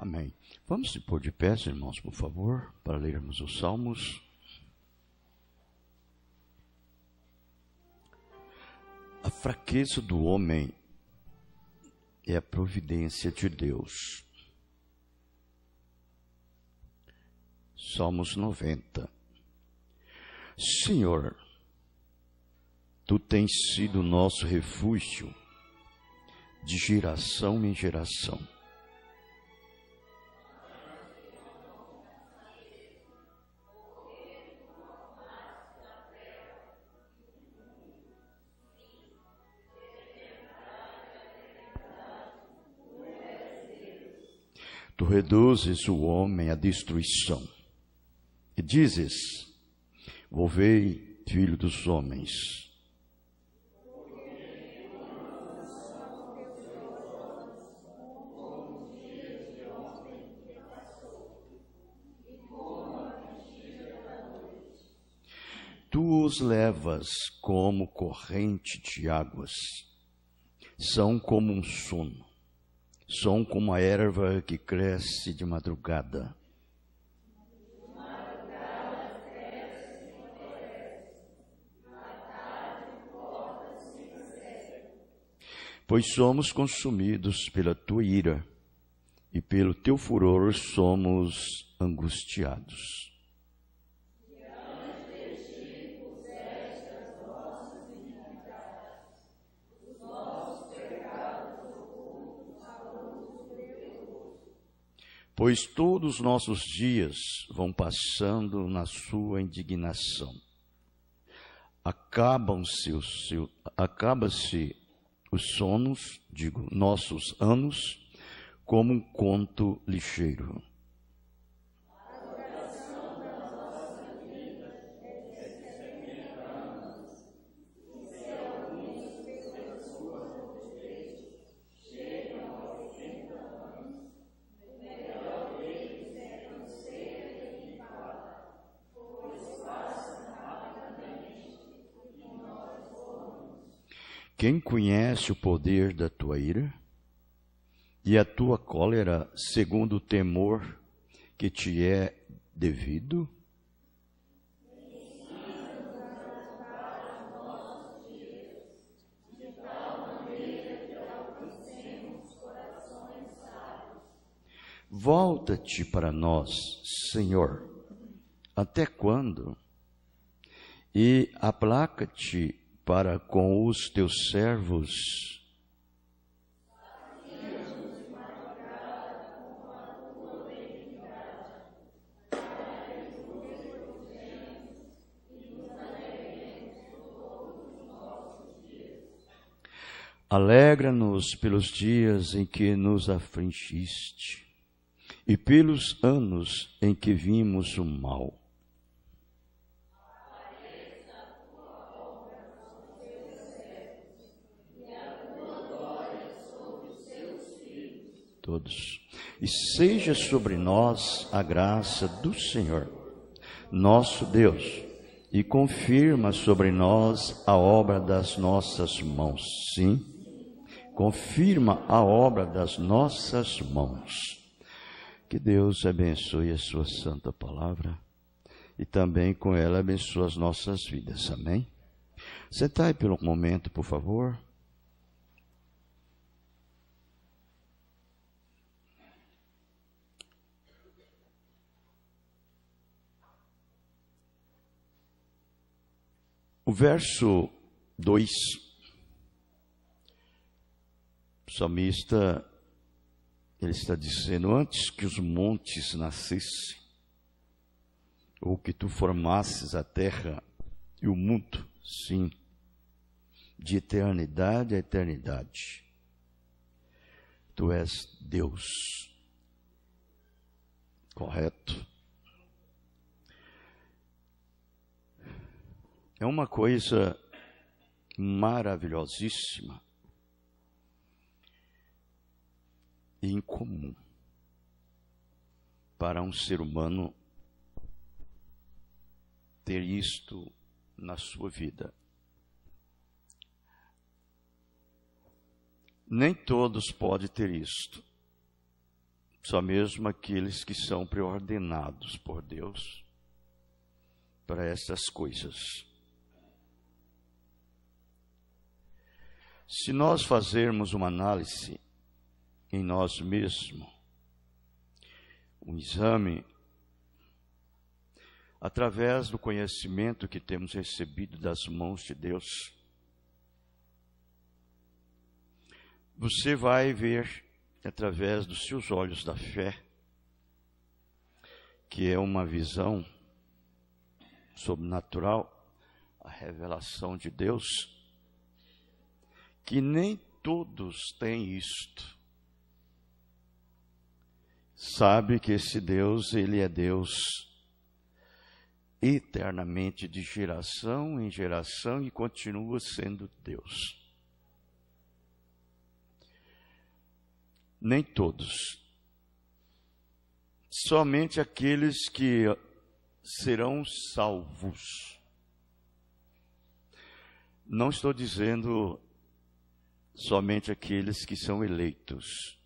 Amém. Vamos se pôr de pé, irmãos, por favor, para lermos os Salmos. A fraqueza do homem é a providência de Deus. Salmos 90. Senhor, Tu tens sido nosso refúgio de geração em geração. Tu reduzes o homem à destruição e dizes: volvei, filho dos homens. Tu os levas como corrente de águas, são como um sono. São como a erva que cresce de madrugada. Pois somos consumidos pela tua ira, e pelo teu furor somos angustiados. Pois todos os nossos dias vão passando na sua indignação. Acabam-se os sonos, nossos anos, como um conto ligeiro. Quem conhece o poder da tua ira e a tua cólera segundo o temor que te é devido? Volta-te para nós, Senhor, até quando? E aplaca-te para com os teus servos. Alegra-nos pelos dias em que nos afligiste e pelos anos em que vimos o mal. Todos. E seja sobre nós a graça do Senhor, nosso Deus, e confirma sobre nós a obra das nossas mãos. Sim, confirma a obra das nossas mãos. Que Deus abençoe a sua santa palavra e também com ela abençoe as nossas vidas. Amém? Sentai por um momento, por favor. O verso 2, o salmista, ele está dizendo: antes que os montes nascessem, ou que tu formasses a terra e o mundo, sim, de eternidade a eternidade, tu és Deus. Correto? É uma coisa maravilhosíssima e incomum para um ser humano ter isto na sua vida. Nem todos podem ter isto. Só mesmo aqueles que são preordenados por Deus para essas coisas. Se nós fazermos uma análise em nós mesmos, um exame, através do conhecimento que temos recebido das mãos de Deus, você vai ver, através dos seus olhos da fé, que é uma visão sobrenatural, a revelação de Deus, que nem todos têm isto. Sabe que esse Deus, Ele é Deus eternamente, de geração em geração, e continua sendo Deus. Nem todos. Somente aqueles que serão salvos. Não estou dizendo somente aqueles que são eleitos,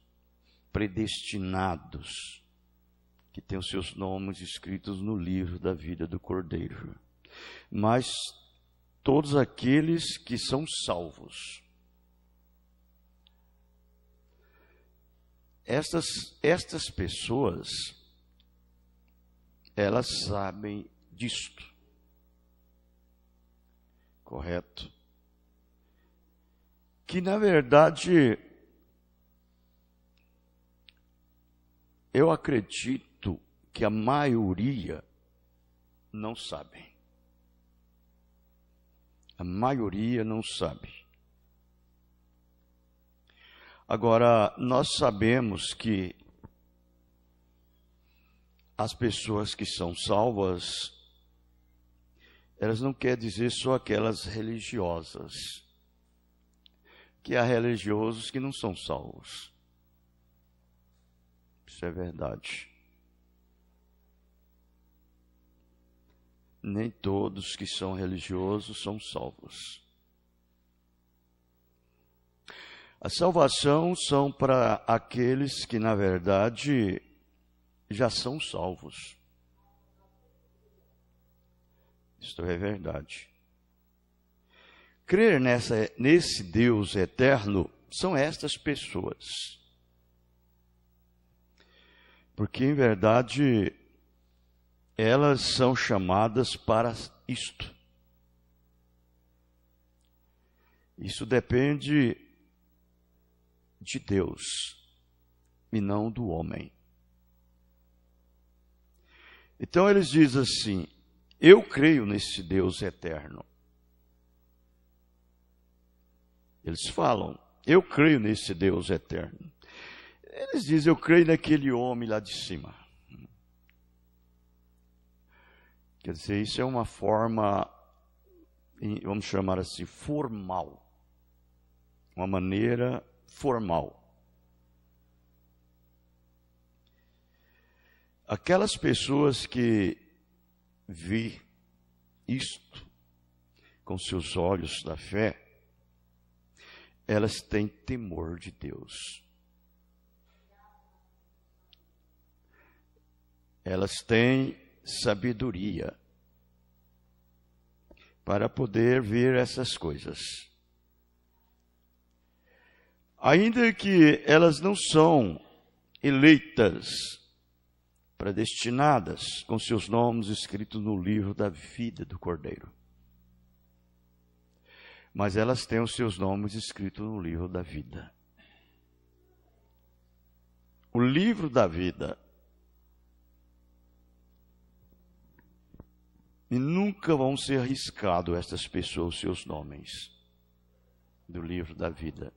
predestinados, que têm os seus nomes escritos no livro da vida do Cordeiro, mas todos aqueles que são salvos. Estas pessoas, elas sabem disto, correto? Que na verdade, eu acredito que a maioria não sabe. A maioria não sabe. Agora, nós sabemos que as pessoas que são salvas, elas não querem dizer só aquelas religiosas, que há religiosos que não são salvos. Isso é verdade. Nem todos que são religiosos são salvos. A salvação são para aqueles que, na verdade, já são salvos. Isto é verdade. Crer nesse Deus eterno são estas pessoas. Porque, em verdade, elas são chamadas para isto. Isso depende de Deus e não do homem. Então eles dizem assim: eu creio nesse Deus eterno. Eles falam: eu creio nesse Deus eterno. Eles dizem: eu creio naquele homem lá de cima. Quer dizer, isso é uma forma, vamos chamar assim, formal. Uma maneira formal. Aquelas pessoas que vi isto com seus olhos da fé, elas têm temor de Deus. Elas têm sabedoria para poder ver essas coisas. Ainda que elas não são eleitas, predestinadas, com seus nomes escritos no livro da vida do Cordeiro. Mas elas têm os seus nomes escritos no livro da vida. O livro da vida. E nunca vão ser arriscados estas pessoas, os seus nomes, do livro da vida.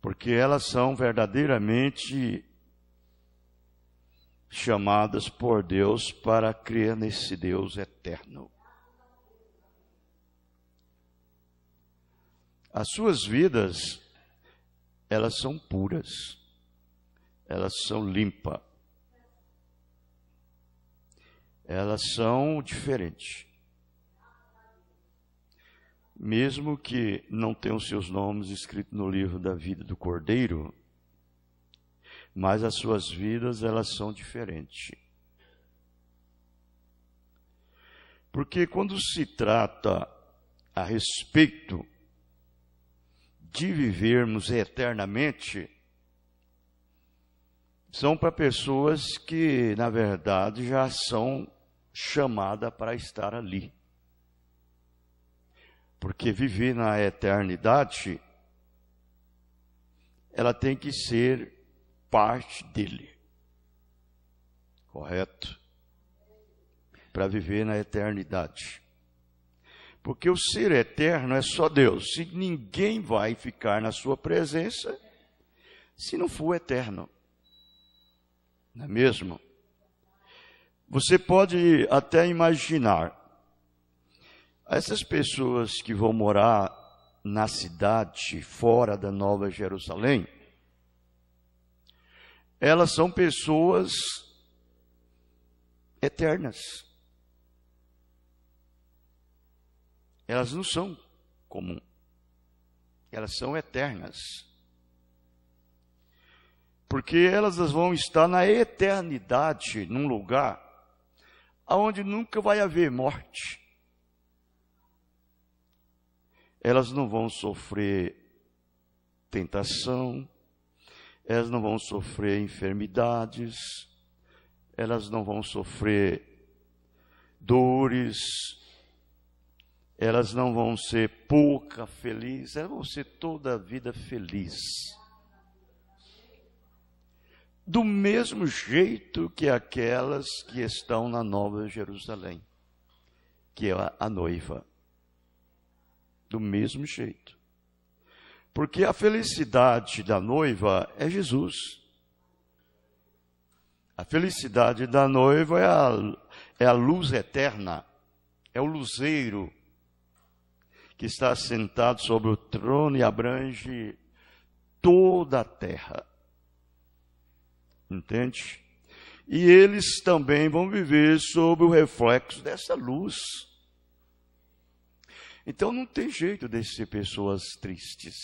Porque elas são verdadeiramente chamadas por Deus para crer nesse Deus eterno. As suas vidas, elas são puras, elas são limpas, elas são diferentes. Mesmo que não tenham seus nomes escritos no livro da vida do Cordeiro, mas as suas vidas, elas são diferentes. Porque quando se trata a respeito de vivermos eternamente, são para pessoas que, na verdade, já são chamadas para estar ali. Porque viver na eternidade, ela tem que ser parte dele. Correto? Para viver na eternidade. Porque o ser eterno é só Deus. E ninguém vai ficar na sua presença se não for eterno. Não é mesmo? Você pode até imaginar essas pessoas que vão morar na cidade fora da Nova Jerusalém, elas são pessoas eternas. Elas não são comuns. Elas são eternas. Porque elas vão estar na eternidade, num lugar onde nunca vai haver morte. Elas não vão sofrer tentação, elas não vão sofrer enfermidades, elas não vão sofrer dores, elas não vão ser pouca felizes, elas vão ser toda a vida feliz. Do mesmo jeito que aquelas que estão na Nova Jerusalém, que é a noiva. Do mesmo jeito. Porque a felicidade da noiva é Jesus. A felicidade da noiva é a luz eterna, é o luzeiro que está sentado sobre o trono e abrange toda a terra. Entende? E eles também vão viver sob o reflexo dessa luz. Então não tem jeito de ser pessoas tristes.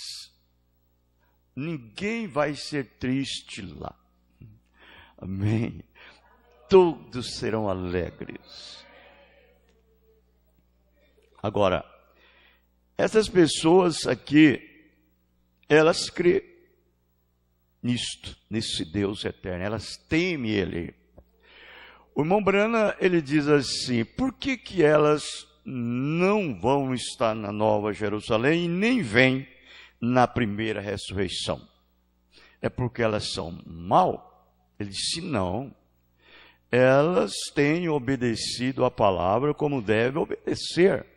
Ninguém vai ser triste lá. Amém. Todos serão alegres. Agora, essas pessoas aqui, elas creem nisto, nesse Deus eterno. Elas temem Ele. O irmão Brana, ele diz assim, por que elas não vão estar na Nova Jerusalém e nem vêm na primeira ressurreição? É porque elas são mal? Ele disse, não. Elas têm obedecido a palavra como devem obedecer.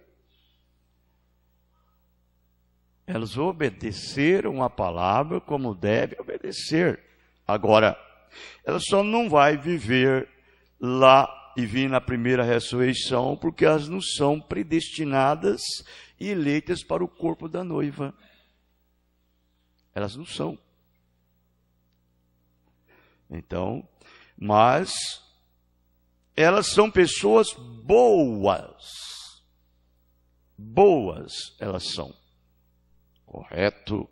Elas obedeceram a palavra como devem obedecer. Agora, ela só não vai viver lá e vir na primeira ressurreição, porque elas não são predestinadas e eleitas para o corpo da noiva. Elas não são. Então, mas elas são pessoas boas. Boas elas são. Correto?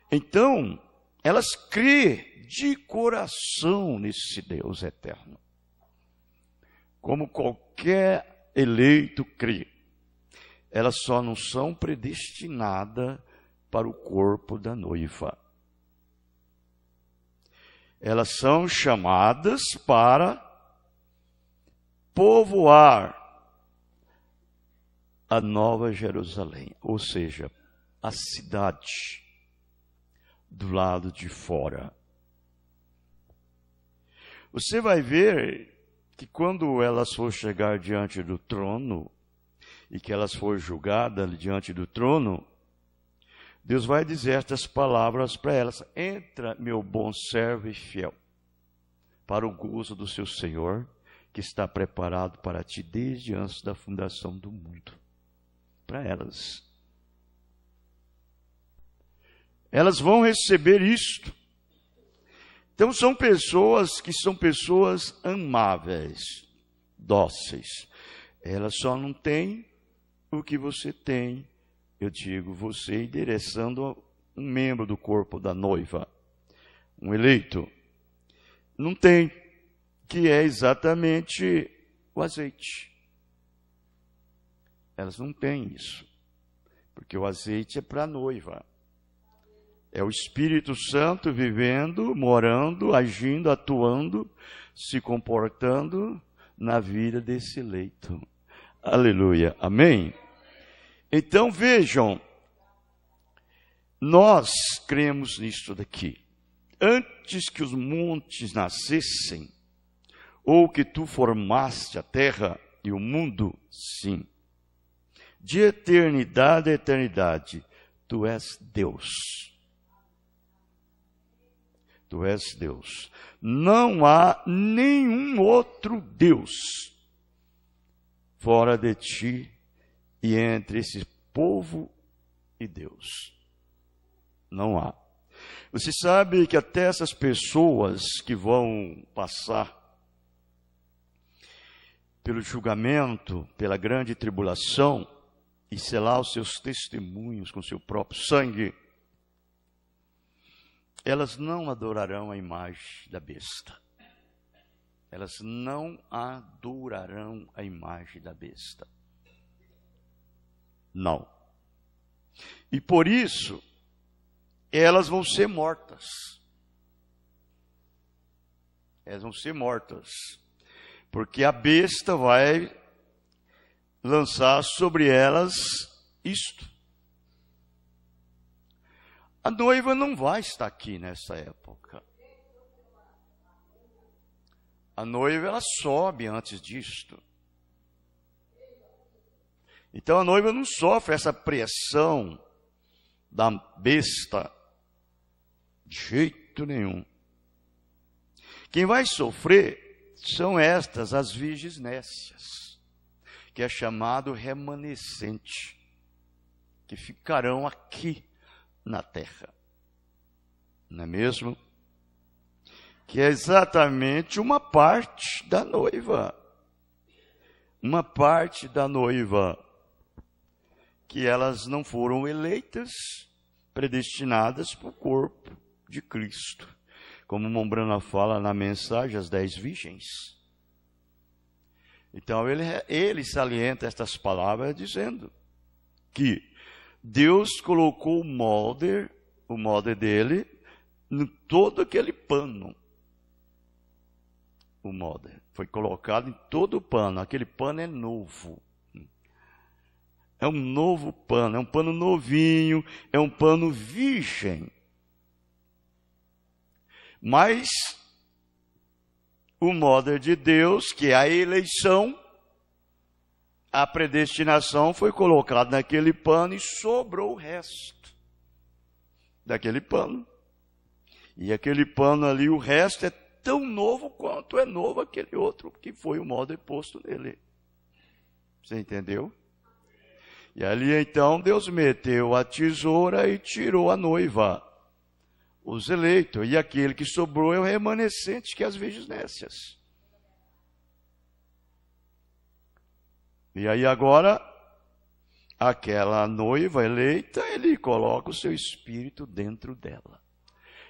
Então, elas crêem de coração nesse Deus eterno. Como qualquer eleito crê. Elas só não são predestinadas para o corpo da noiva. Elas são chamadas para povoar a Nova Jerusalém, ou seja, a cidade do lado de fora. Você vai ver que quando elas for chegar diante do trono, e que elas for julgadas diante do trono, Deus vai dizer estas palavras para elas: entra, meu bom servo e fiel, para o gozo do seu Senhor, que está preparado para ti desde antes da fundação do mundo. Para elas. Elas vão receber isto. Então são pessoas que são pessoas amáveis, dóceis. Elas só não têm o que você tem. Eu digo, você endereçando um membro do corpo da noiva. um eleito, não tem, que é exatamente o azeite. Elas não têm isso, porque o azeite é para a noiva. É o Espírito Santo vivendo, morando, agindo, atuando, se comportando na vida desse eleito. Aleluia, amém? Então vejam, nós cremos nisto daqui. Antes que os montes nascessem, ou que tu formaste a terra e o mundo, sim. De eternidade a eternidade, tu és Deus. Tu és Deus. Não há nenhum outro Deus fora de ti e entre esse povo e Deus. Não há. Você sabe que até essas pessoas que vão passar pelo julgamento, pela grande tribulação, e selar os seus testemunhos com seu próprio sangue, elas não adorarão a imagem da besta. Elas não adorarão a imagem da besta. Não. E por isso, elas vão ser mortas. Elas vão ser mortas. Porque a besta vai lançar sobre elas isto. A noiva não vai estar aqui nessa época. A noiva, ela sobe antes disto. Então a noiva não sofre essa pressão da besta de jeito nenhum. Quem vai sofrer são estas, as virgens nécias, que é chamado remanescente, que ficarão aqui na terra. Não é mesmo? Que é exatamente uma parte da noiva. Uma parte da noiva que elas não foram eleitas, predestinadas para o corpo de Cristo. Como Mombrana fala na mensagem, as 10 virgens. Então ele salienta estas palavras dizendo que Deus colocou o molde dele, em todo aquele pano. O molde foi colocado em todo o pano. Aquele pano é novo. É um novo pano, é um pano novinho, é um pano virgem. Mas o molde de Deus, que é a eleição, a predestinação, foi colocado naquele pano e sobrou o resto daquele pano. E aquele pano ali, o resto é tão novo quanto é novo aquele outro, que foi o molde posto nele. Você entendeu? E ali então Deus meteu a tesoura e tirou a noiva, os eleitos, e aquele que sobrou é o remanescente, que é as virgens nécias. E aí agora, aquela noiva eleita, ele coloca o seu espírito dentro dela.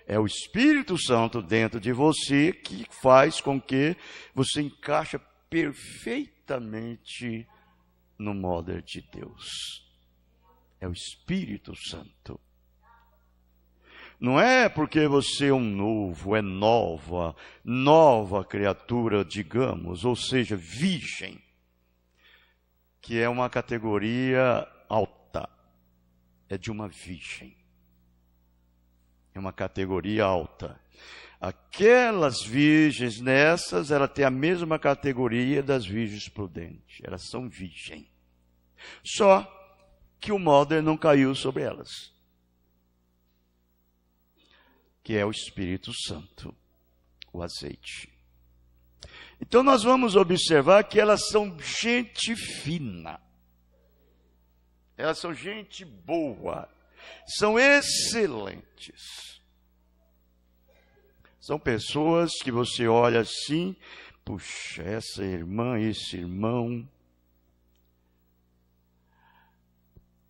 É o Espírito Santo dentro de você que faz com que você encaixe perfeitamente no molde de Deus. É o Espírito Santo. Não é porque você é um novo, é nova criatura, digamos, ou seja, virgem, que é uma categoria alta. É de uma virgem. É uma categoria alta. Aquelas virgens nessas, ela tem a mesma categoria das virgens prudentes. Elas são virgem. Só que o molde não caiu sobre elas. Que é o Espírito Santo, o azeite. Então nós vamos observar que elas são gente fina. Elas são gente boa. São excelentes. São pessoas que você olha assim, puxa, essa irmã, esse irmão,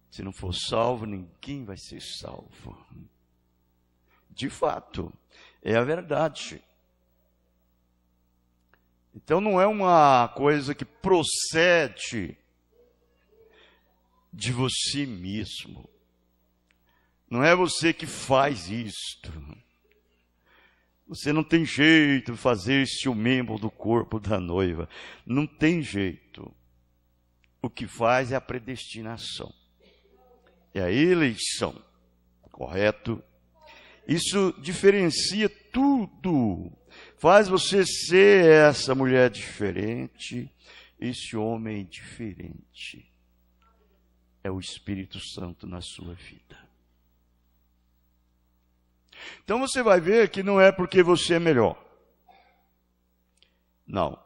se não for salvo, ninguém vai ser salvo. De fato, É a verdade. Então não é uma coisa que procede de você mesmo. Não é você que faz isto. Você não tem jeito de fazer-se o membro do corpo da noiva. Não tem jeito. O que faz é a predestinação. É a eleição. Correto? Isso diferencia tudo. Faz você ser essa mulher diferente, esse homem diferente. É o Espírito Santo na sua vida. Então você vai ver que não é porque você é melhor. Não.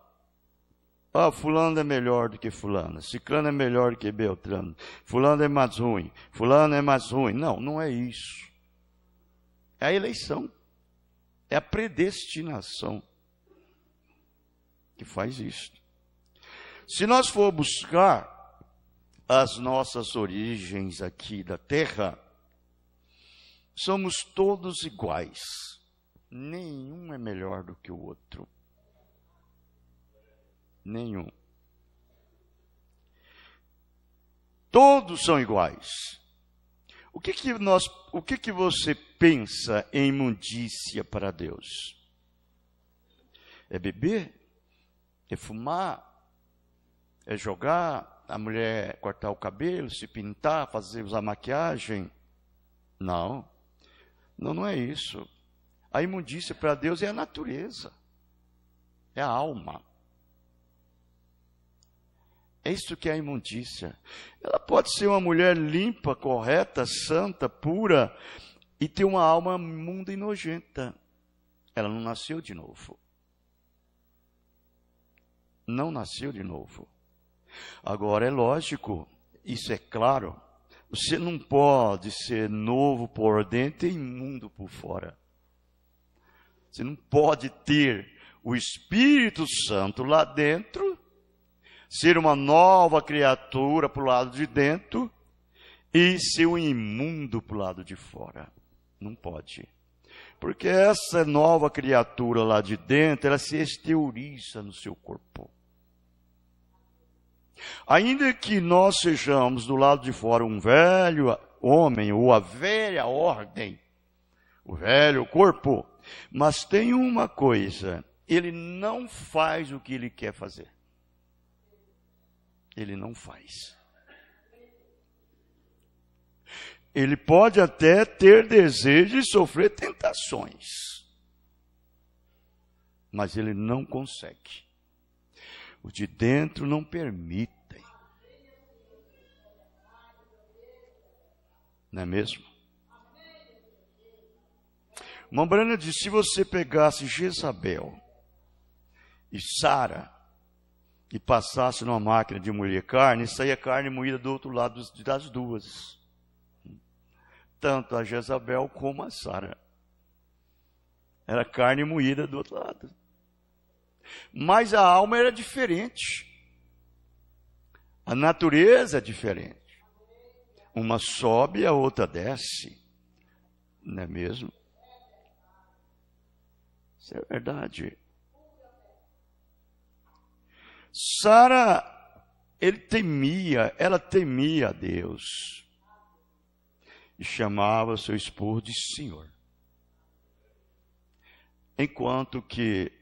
Ah, fulano é melhor do que fulano. Ciclano é melhor do que Beltrano. Fulano é mais ruim. Fulano é mais ruim. Não, não é isso. É a eleição. É a predestinação que faz isso. Se nós for buscar as nossas origens aqui da terra, somos todos iguais. Nenhum é melhor do que o outro. Nenhum. Todos são iguais. O que você pensa em imundícia para Deus? É beber? É fumar? É jogar? A mulher cortar o cabelo, se pintar, usar maquiagem? Não. Não é isso. A imundícia para Deus é a natureza. É a alma. É isso que é a imundícia. Ela pode ser uma mulher limpa, correta, santa, pura, e ter uma alma imunda e nojenta. Ela não nasceu de novo. Não nasceu de novo. Agora, é lógico, isso é claro, você não pode ser novo por dentro e imundo por fora. Você não pode ter o Espírito Santo lá dentro, ser uma nova criatura para o lado de dentro e ser um imundo para o lado de fora. Não pode. Porque essa nova criatura lá de dentro, ela se exterioriza no seu corpo. Ainda que nós sejamos do lado de fora um velho homem ou a velha ordem, o velho corpo, mas tem uma coisa, ele não faz o que ele quer fazer. Ele não faz. Ele pode até ter desejo de sofrer tentações, mas ele não consegue. Os de dentro não permitem. Não é mesmo? Irmã Brana diz, se você pegasse Jezabel e Sara e passasse numa máquina de moer carne, saía carne moída do outro lado das duas. Tanto a Jezabel como a Sara. Era carne moída do outro lado. Mas a alma era diferente. A natureza é diferente. Uma sobe e a outra desce. Não é mesmo? Isso é verdade. Sara, ela temia a Deus. E chamava seu esposo de Senhor. Enquanto que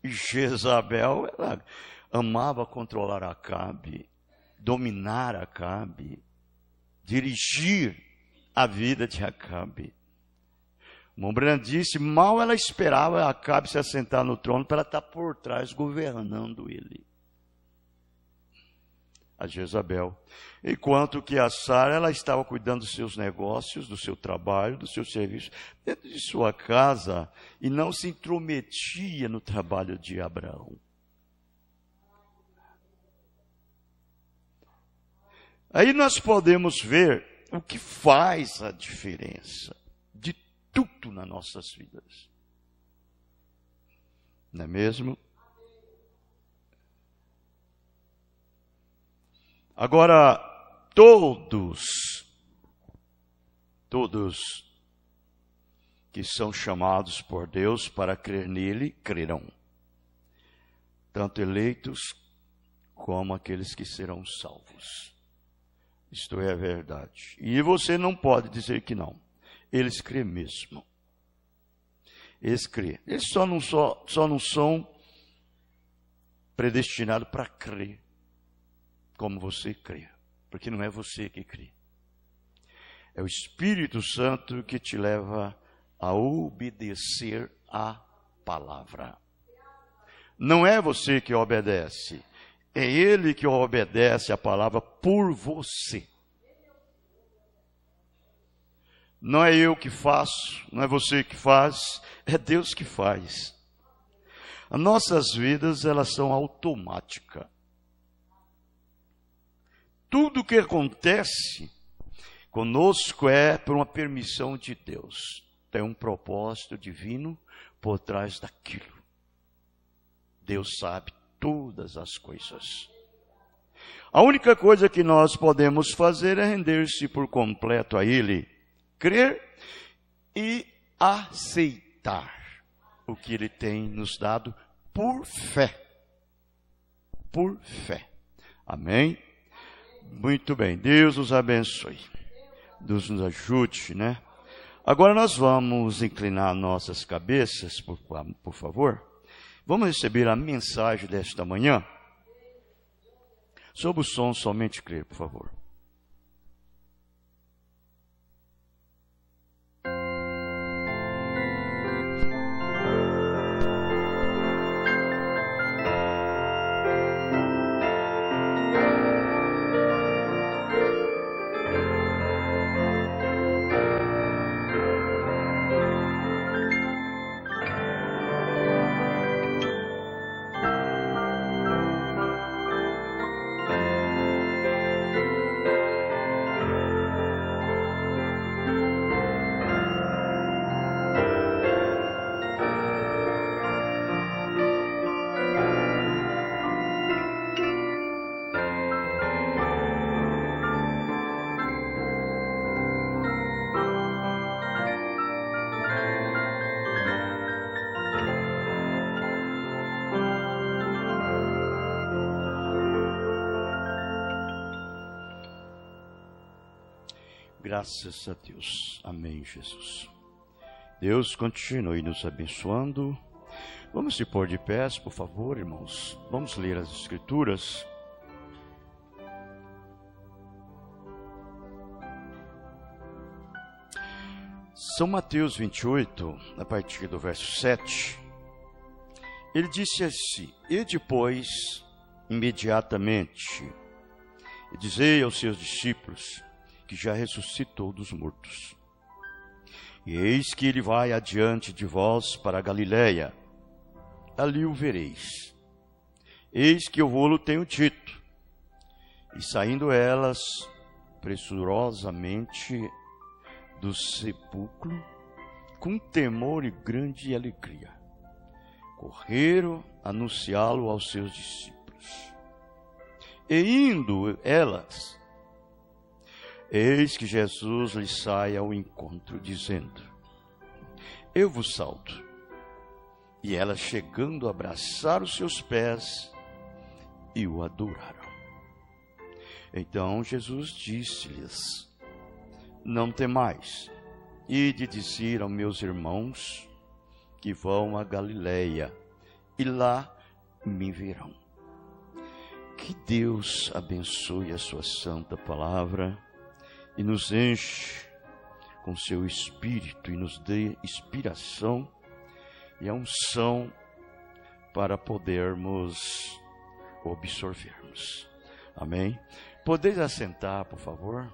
Jezabel, ela amava controlar Acabe, dominar Acabe, dirigir a vida de Acabe. Mombrana disse, mal ela esperava Acabe se assentar no trono para ela estar por trás governando ele. A Jezabel. Enquanto que a Sara, ela estava cuidando dos seus negócios, do seu trabalho, do seu serviço, dentro de sua casa, e não se intrometia no trabalho de Abraão. Aí nós podemos ver o que faz a diferença de tudo nas nossas vidas. Não é mesmo? Agora, todos que são chamados por Deus para crer nele, crerão. Tanto eleitos como aqueles que serão salvos. Isto é a verdade. E você não pode dizer que não. Eles crêem mesmo. Eles crêem. Eles só não são predestinados para crer como você crê. Porque não é você que crê. É o Espírito Santo que te leva a obedecer à palavra. Não é você que obedece. É Ele que obedece à palavra por você. Não é eu que faço, não é você que faz, é Deus que faz. As nossas vidas, elas são automáticas. Tudo que acontece conosco é por uma permissão de Deus. Tem um propósito divino por trás daquilo. Deus sabe todas as coisas. A única coisa que nós podemos fazer é render-se por completo a Ele, crer e aceitar o que Ele tem nos dado por fé. Por fé. Amém? Muito bem. Deus os abençoe. Deus nos ajude, né? Agora nós vamos inclinar nossas cabeças, por favor. Vamos receber a mensagem desta manhã. Sob o som, somente crer, por favor. Graças a Deus. Amém, Jesus. Deus continue nos abençoando. Vamos se pôr de pés, por favor, irmãos. Vamos ler as Escrituras. São Mateus 28, a partir do verso 7. Ele disse assim: E depois, imediatamente, dizei aos seus discípulos que já ressuscitou dos mortos. E eis que ele vai adiante de vós para a Galiléia, ali o vereis. Eis que eu vou-lo tenho dito. E saindo elas pressurosamente do sepulcro, com temor e grande alegria, correram anunciá-lo aos seus discípulos. E indo elas, eis que Jesus lhes sai ao encontro, dizendo: Eu vos salvo. E elas, chegando, abraçaram os seus pés e o adoraram. Então Jesus disse-lhes: Não temais, ide dizer aos meus irmãos que vão a Galiléia, e lá me verão. Que Deus abençoe a sua santa palavra e nos enche com seu Espírito e nos dê inspiração e a unção para podermos absorvermos. Amém? Podeis assentar, por favor?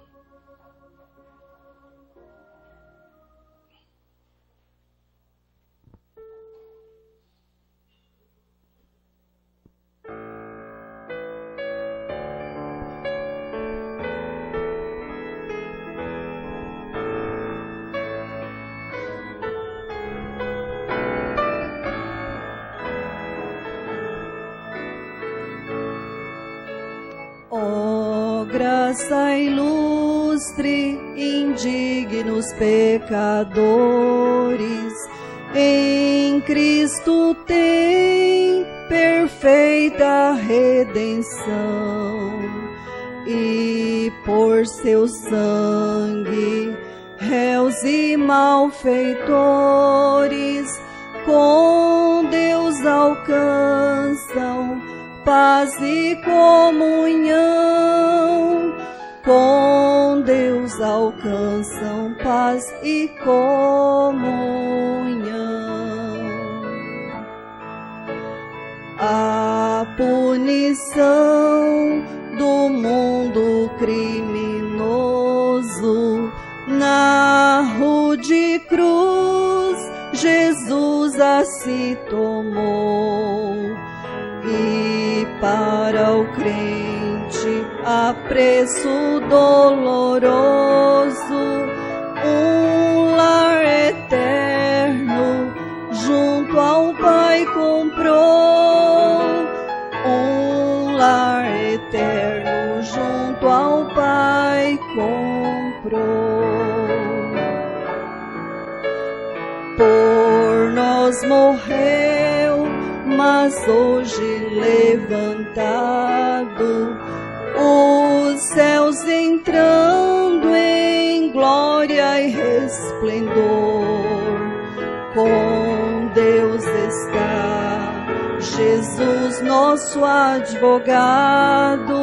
Graça e luz ilustre, indignos pecadores, em Cristo tem perfeita redenção, e por seu sangue réus e malfeitores com Deus alcançam paz e comunhão. Com Deus alcançam paz e comunhão. A punição do mundo criminoso na rude cruz Jesus a se tomou, e para o crente a preço doloroso um lar eterno junto ao Pai comprou, um lar eterno junto ao Pai comprou. Por nós morreu, mas hoje levantado, os céus entrando em glória e resplendor, com Deus está Jesus nosso advogado,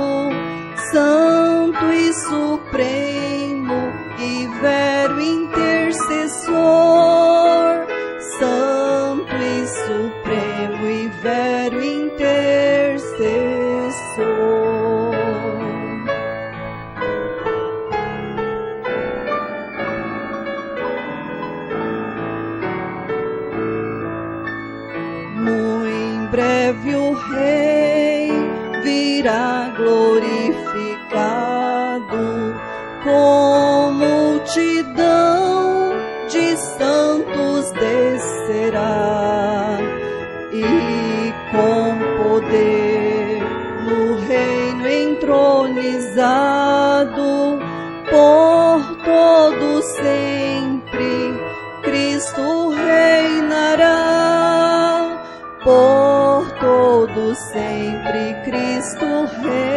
santo e supremo e vero intercessor, santo e supremo e vero intercessor. Muito breve o Rei virá glorificado, com multidão de santos descerá, e com poder no reino entronizado, por todo sempre Cristo reinará, por todo sempre Cristo reinará.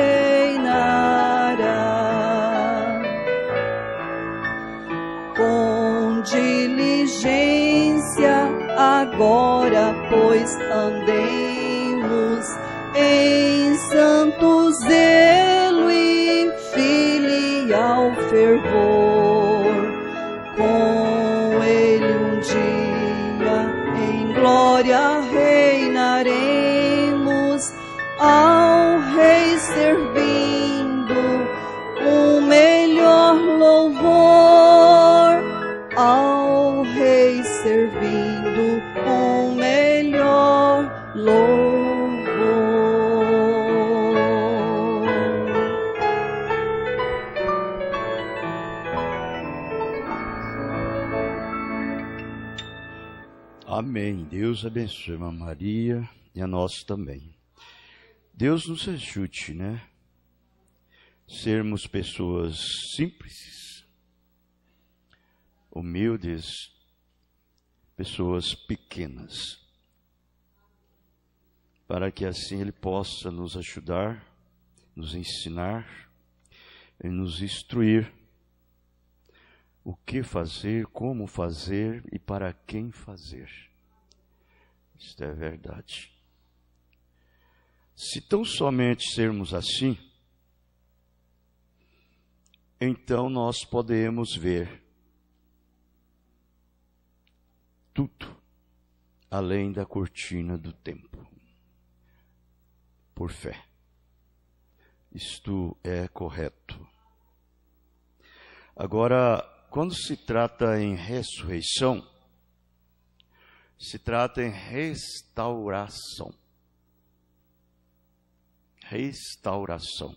Com diligência agora, pois andemos em santo zelo e filial fervor, com Ele um dia em glória reinaremos, ao Rei servindo um melhor louvor, ao Rei servindo um melhor louvor. Amém. Deus abençoe, irmã Maria, e a nós também. Deus nos ajude, né? Sermos pessoas simples, humildes, pessoas pequenas, para que assim Ele possa nos ajudar, nos ensinar e nos instruir o que fazer, como fazer e para quem fazer. Isto é verdade. Se tão somente sermos assim, então nós podemos ver tudo além da cortina do tempo, por fé. Isto é correto. Agora, quando se trata em ressurreição, se trata em restauração. Restauração.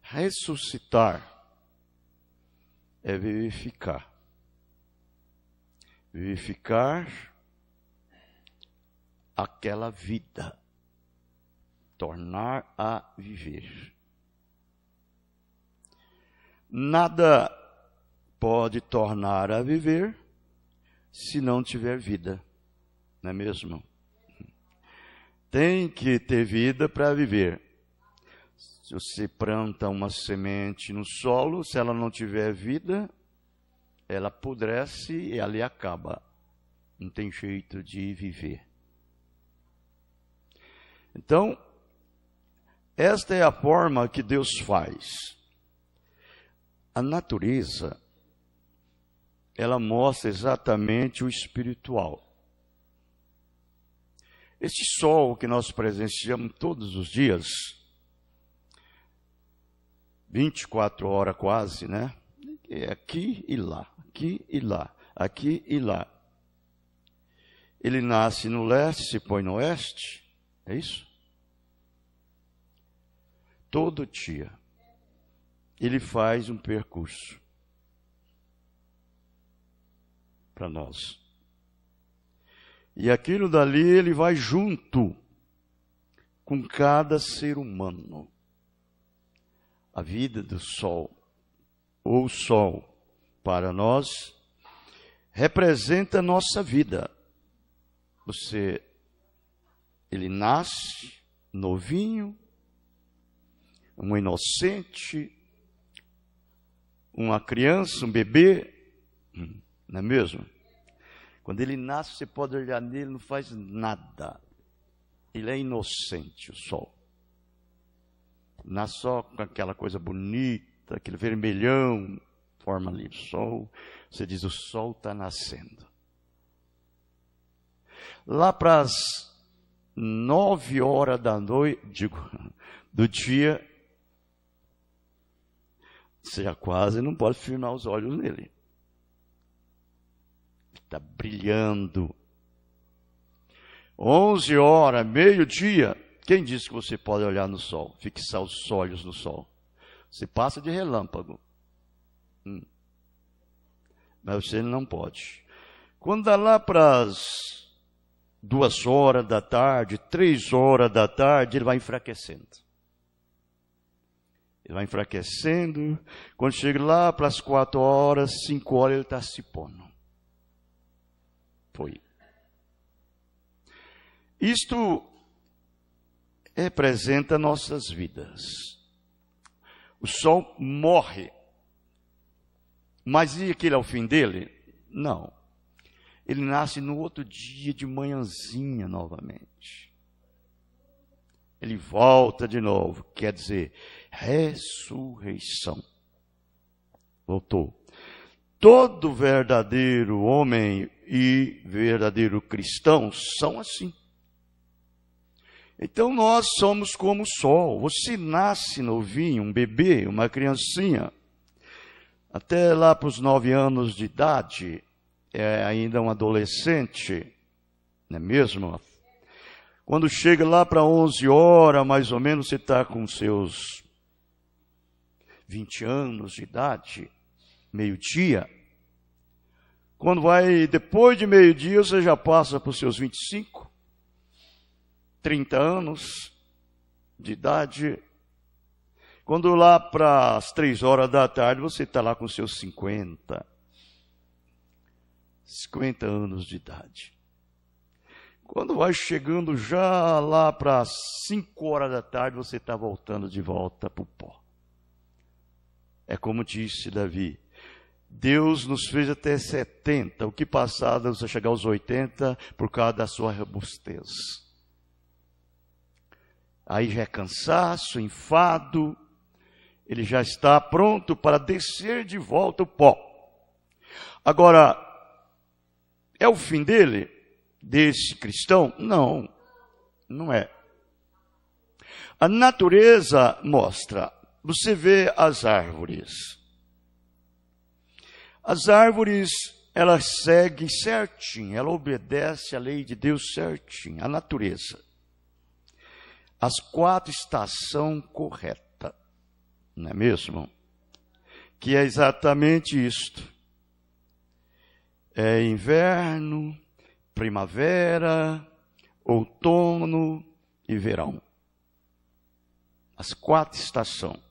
Ressuscitar é vivificar. Vivificar aquela vida. Tornar a viver. Nada pode tornar a viver se não tiver vida, não é mesmo? Tem que ter vida para viver. Se você planta uma semente no solo, se ela não tiver vida, ela apodrece e ali acaba. Não tem jeito de viver. Então, esta é a forma que Deus faz. A natureza, ela mostra exatamente o espiritual. Este sol que nós presenciamos todos os dias, 24 horas quase, né? É aqui e lá, aqui e lá, aqui e lá. Ele nasce no leste, se põe no oeste, é isso? Todo dia, ele faz um percurso para nós. E aquilo dali ele vai junto com cada ser humano. A vida do sol, ou o sol, para nós, representa a nossa vida. Ele nasce novinho, um inocente, uma criança, um bebê, não é mesmo? Quando ele nasce, você pode olhar nele, não faz nada. Ele é inocente, o sol. Nasce só com aquela coisa bonita, aquele vermelhão, forma ali o sol. Você diz, o sol está nascendo. Lá para as 9 horas da noite, do dia, você já quase não pode firmar os olhos nele. Está brilhando. 11 horas, meio-dia, quem disse que você pode olhar no sol, fixar os olhos no sol? Você passa de relâmpago. Mas você não pode. Quando dá lá para as 2 horas da tarde, 3 horas da tarde, ele vai enfraquecendo. Ele vai enfraquecendo. Quando chega lá para as 4 horas, 5 horas, ele está se pondo. Foi. Isto representa nossas vidas. O sol morre. Mas e aquele é o fim dele? Não. Ele nasce no outro dia de manhãzinha novamente. Ele volta de novo, quer dizer, ressurreição. Voltou. Todo verdadeiro homem e verdadeiro cristão são assim. Então nós somos como o sol. Você nasce novinho, um bebê, uma criancinha, até lá para os 9 anos de idade, é ainda um adolescente, não é mesmo? Quando chega lá para 11 horas, mais ou menos, você está com seus 20 anos de idade, meio-dia. Quando vai depois de meio-dia, você já passa para os seus 25, 30 anos de idade. Quando lá para as 3 horas da tarde, você está lá com os seus 50 anos de idade. Quando vai chegando já lá para as 5 horas da tarde, você está voltando de volta para o pó. É como disse Davi, Deus nos fez até 70, o que passar você chegar aos 80 por causa da sua robustez. Aí já é cansaço, enfado, ele já está pronto para descer de volta o pó. Agora, é o fim dele, desse cristão? Não, não é. A natureza mostra, você vê as árvores. As árvores, elas seguem certinho, ela obedece à lei de Deus certinho, a natureza. As 4 estações corretas, não é mesmo? Que é exatamente isto. É inverno, primavera, outono e verão. As 4 estações.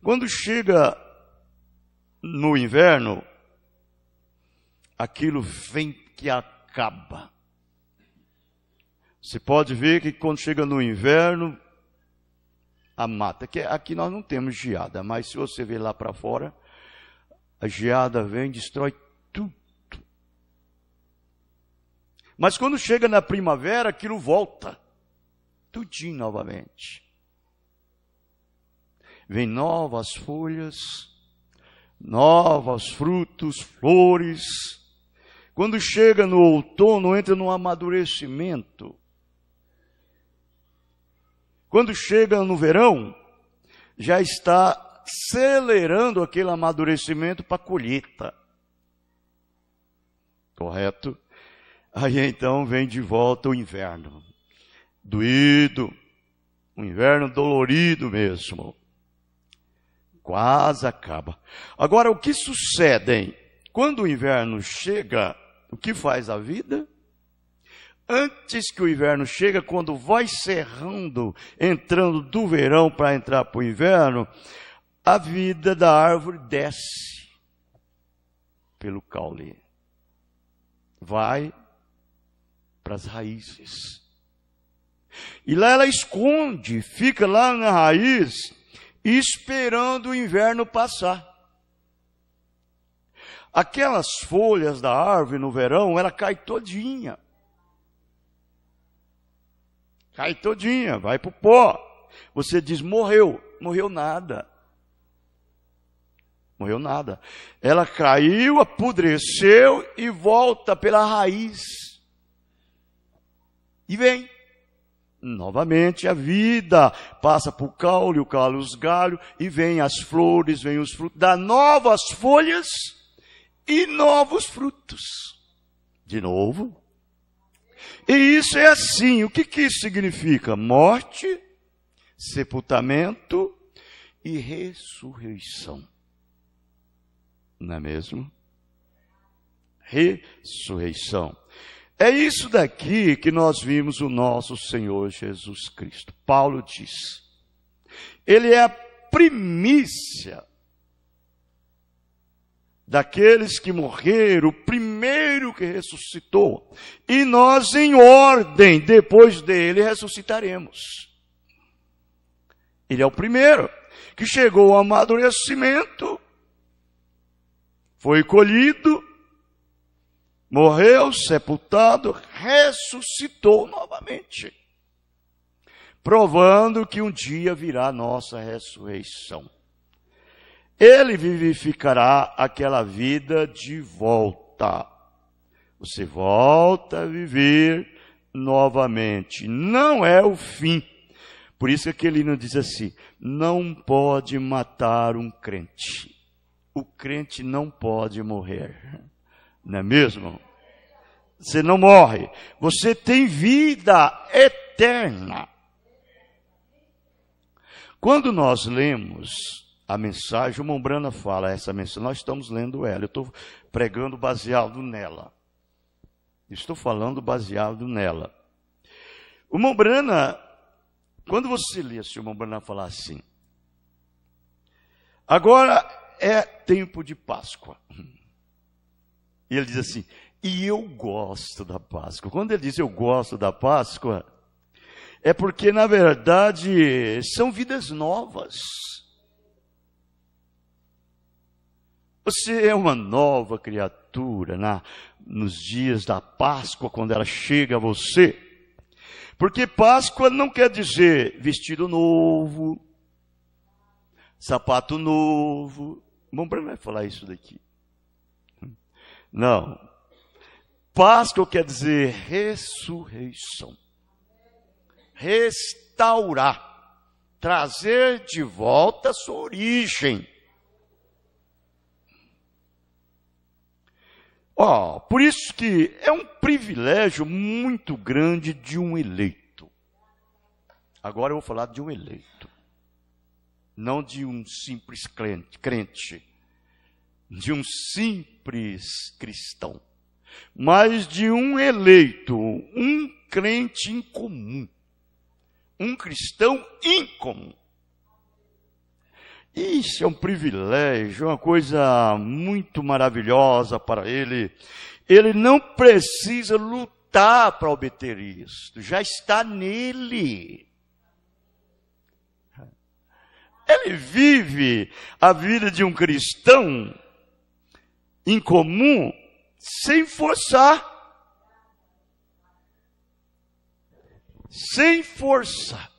Quando chega no inverno, aquilo vem que acaba. Você pode ver que quando chega no inverno, a mata, que aqui nós não temos geada, mas se você ver lá para fora, a geada vem e destrói tudo. Mas quando chega na primavera, aquilo volta, tudinho novamente. Vem novas folhas, novos frutos, flores. Quando chega no outono, entra no amadurecimento. Quando chega no verão, já está acelerando aquele amadurecimento para a colheita. Correto? Aí então vem de volta o inverno. Doído, um inverno dolorido mesmo. Quase acaba. Agora, o que sucede, hein? Quando o inverno chega, o que faz a vida? Antes que o inverno chega, quando vai cerrando, entrando do verão para entrar para o inverno, a vida da árvore desce pelo caule. Vai para as raízes. E lá ela esconde, fica lá na raiz, esperando o inverno passar. Aquelas folhas da árvore no verão, ela cai todinha. Cai todinha, vai para o pó. Você diz, morreu. Morreu nada. Morreu nada. Ela caiu, apodreceu e volta pela raiz. E vem. Novamente a vida passa por caule, o caule, os galhos, e vem as flores, vem os frutos, dá novas folhas e novos frutos. De novo. E isso é assim. O que isso significa? Morte, sepultamento e ressurreição. Não é mesmo? Ressurreição. É isso daqui que nós vimos o nosso Senhor Jesus Cristo. Paulo diz, ele é a primícia daqueles que morreram, o primeiro que ressuscitou. E nós, em ordem, depois dele, ressuscitaremos. Ele é o primeiro que chegou ao amadurecimento, foi colhido, morreu, sepultado, ressuscitou novamente, provando que um dia virá a nossa ressurreição. Ele vivificará aquela vida de volta. Você volta a viver novamente. Não é o fim. Por isso que aquele hino diz assim, não pode matar um crente. O crente não pode morrer. Não é mesmo? Você não morre. Você tem vida eterna. Quando nós lemos a mensagem, o Mombrana fala essa mensagem, nós estamos lendo ela, eu estou pregando baseado nela. Estou falando baseado nela. O Mombrana, quando você lê assim, o Mombrana falar assim, agora é tempo de Páscoa. E ele diz assim, e eu gosto da Páscoa. Quando ele diz eu gosto da Páscoa, é porque na verdade são vidas novas. Você é uma nova criatura nos dias da Páscoa, quando ela chega a você. Porque Páscoa não quer dizer vestido novo, sapato novo. Bom, para não vai falar isso daqui. Não. Páscoa quer dizer ressurreição. Restaurar. Trazer de volta a sua origem. Por isso que é um privilégio muito grande de um eleito. Agora eu vou falar de um eleito. Não de um simples crente. De um simples cristão. Mas de um eleito, um crente incomum. Um cristão incomum. Isso é um privilégio, uma coisa muito maravilhosa para ele. Ele não precisa lutar para obter isso, já está nele. Ele vive a vida de um cristão incomum sem forçar. Sem força.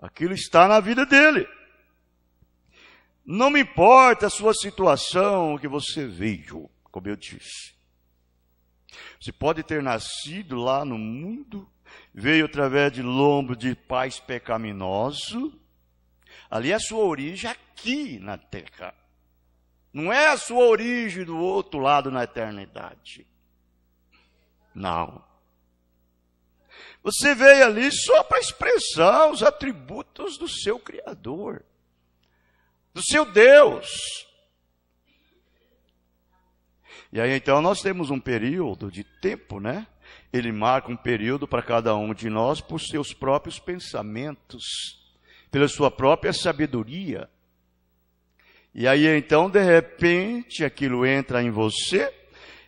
Aquilo está na vida dele. Não me importa a sua situação que você veio, como eu disse. Você pode ter nascido lá no mundo, veio através de lombo de pais pecaminosos. Ali é a sua origem aqui na terra. Não é a sua origem do outro lado na eternidade. Não. Você veio ali só para expressar os atributos do seu Criador, do seu Deus. E aí então nós temos um período de tempo, né? Ele marca um período para cada um de nós por seus próprios pensamentos, pela sua própria sabedoria. E aí então, de repente, aquilo entra em você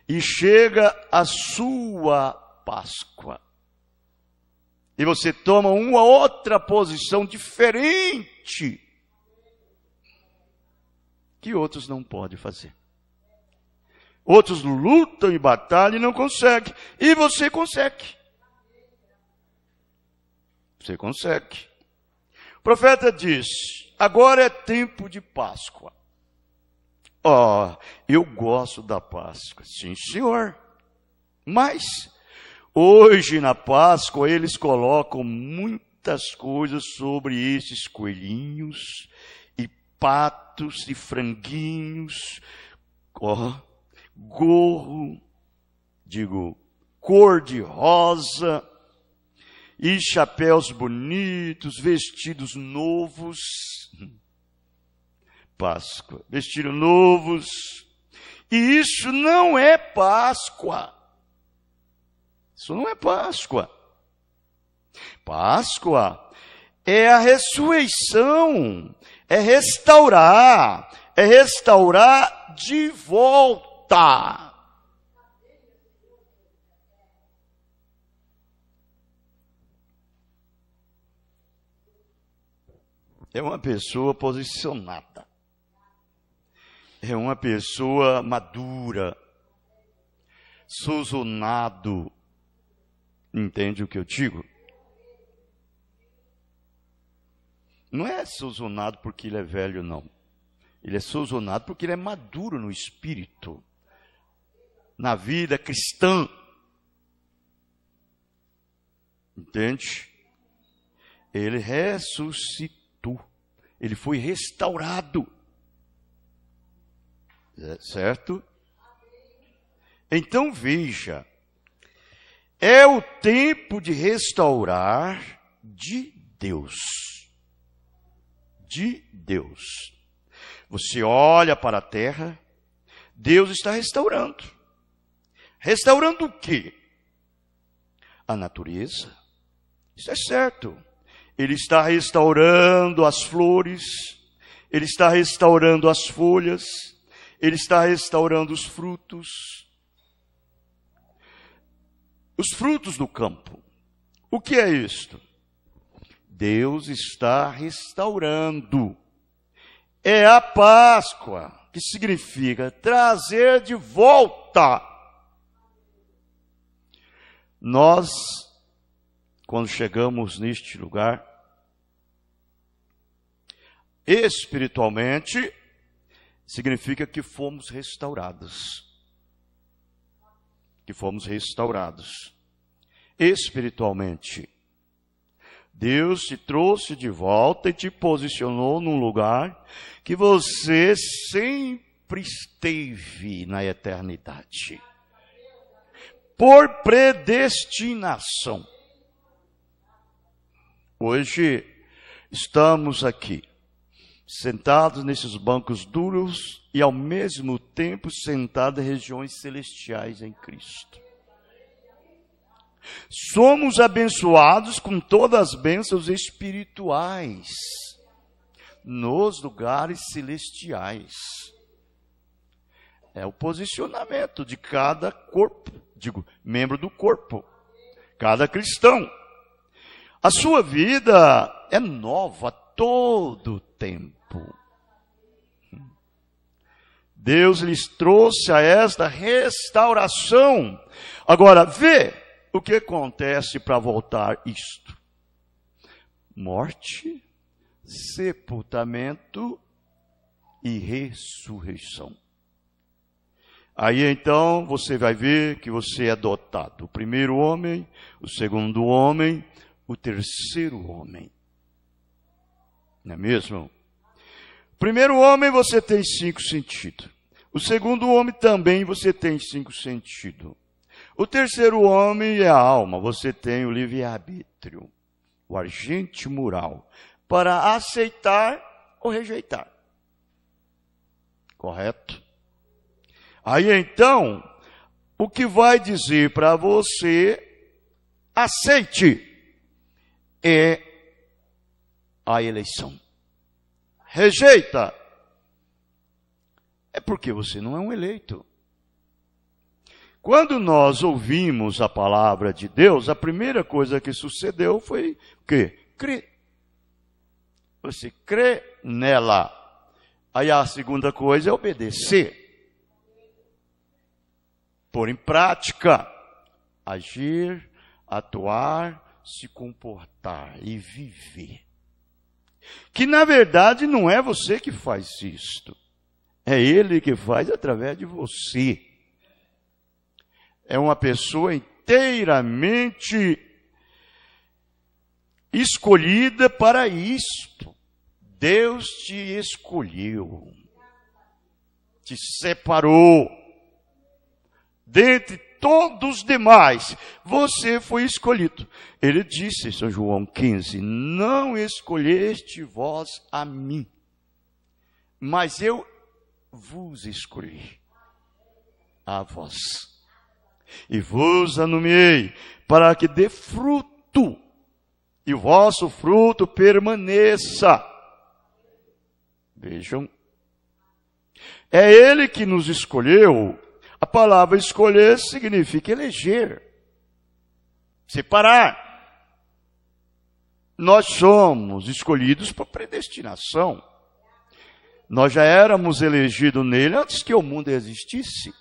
e chega a sua Páscoa. E você toma uma outra posição diferente que outros não podem fazer. Outros lutam e batalham e não conseguem. E você consegue. Você consegue. O profeta diz, agora é tempo de Páscoa. Eu gosto da Páscoa. Sim, senhor. Mas hoje na Páscoa eles colocam muitas coisas sobre esses coelhinhos e patos e franguinhos, cor de rosa e chapéus bonitos, vestidos novos. Páscoa, vestidos novos. E isso não é Páscoa. Isso não é Páscoa. Páscoa é a ressurreição, é restaurar de volta. É uma pessoa posicionada. É uma pessoa madura, sozonado. Entende o que eu digo? Não é sozonado porque ele é velho, não. Ele é sozonado porque ele é maduro no espírito, na vida cristã. Entende? Ele ressuscitou. Ele foi restaurado. Certo? Então veja, é o tempo de restaurar de Deus. De Deus. Você olha para a terra, Deus está restaurando. Restaurando o quê? A natureza. Isso é certo. Ele está restaurando as flores, Ele está restaurando as folhas, Ele está restaurando os frutos. Os frutos do campo. O que é isto? Deus está restaurando. É a Páscoa, que significa trazer de volta. Nós, quando chegamos neste lugar, espiritualmente, significa que fomos restaurados. Que fomos restaurados. Espiritualmente. Deus te trouxe de volta e te posicionou num lugar que você sempre esteve na eternidade. Por predestinação. Hoje estamos aqui, sentados nesses bancos duros e ao mesmo tempo sentados em regiões celestiais em Cristo. Somos abençoados com todas as bênçãos espirituais. nos lugares celestiais. É o posicionamento de cada corpo, membro do corpo, cada cristão. A sua vida é nova todo o tempo. Deus lhes trouxe a esta restauração. Agora, vê o que acontece para voltar isto. Morte, sepultamento e ressurreição. Aí então você vai ver que você é dotado. O primeiro homem, o segundo homem, o terceiro homem. Não é mesmo? O primeiro homem você tem 5 sentidos. O segundo homem também você tem 5 sentidos. O terceiro homem é a alma. Você tem o livre-arbítrio, o agente moral, para aceitar ou rejeitar. Correto? Aí então, o que vai dizer para você, aceite, é a eleição. Rejeita, é porque você não é um eleito. Quando nós ouvimos a palavra de Deus, a primeira coisa que sucedeu foi o quê? Crer. Você crê nela. Aí a segunda coisa é obedecer. Pôr em prática. Agir, atuar, se comportar e viver. Que na verdade não é você que faz isto. É Ele que faz através de você. É uma pessoa inteiramente escolhida para isto. Deus te escolheu. Te separou. Dentre todos os demais, você foi escolhido. Ele disse em São João 15, não escolheste vós a mim, mas eu vos escolhi a vós. E vos anomeei para que dê fruto, e o vosso fruto permaneça. Vejam, é Ele que nos escolheu. A palavra escolher significa eleger, separar. Nós somos escolhidos por predestinação. Nós já éramos elegidos nele antes que o mundo existisse.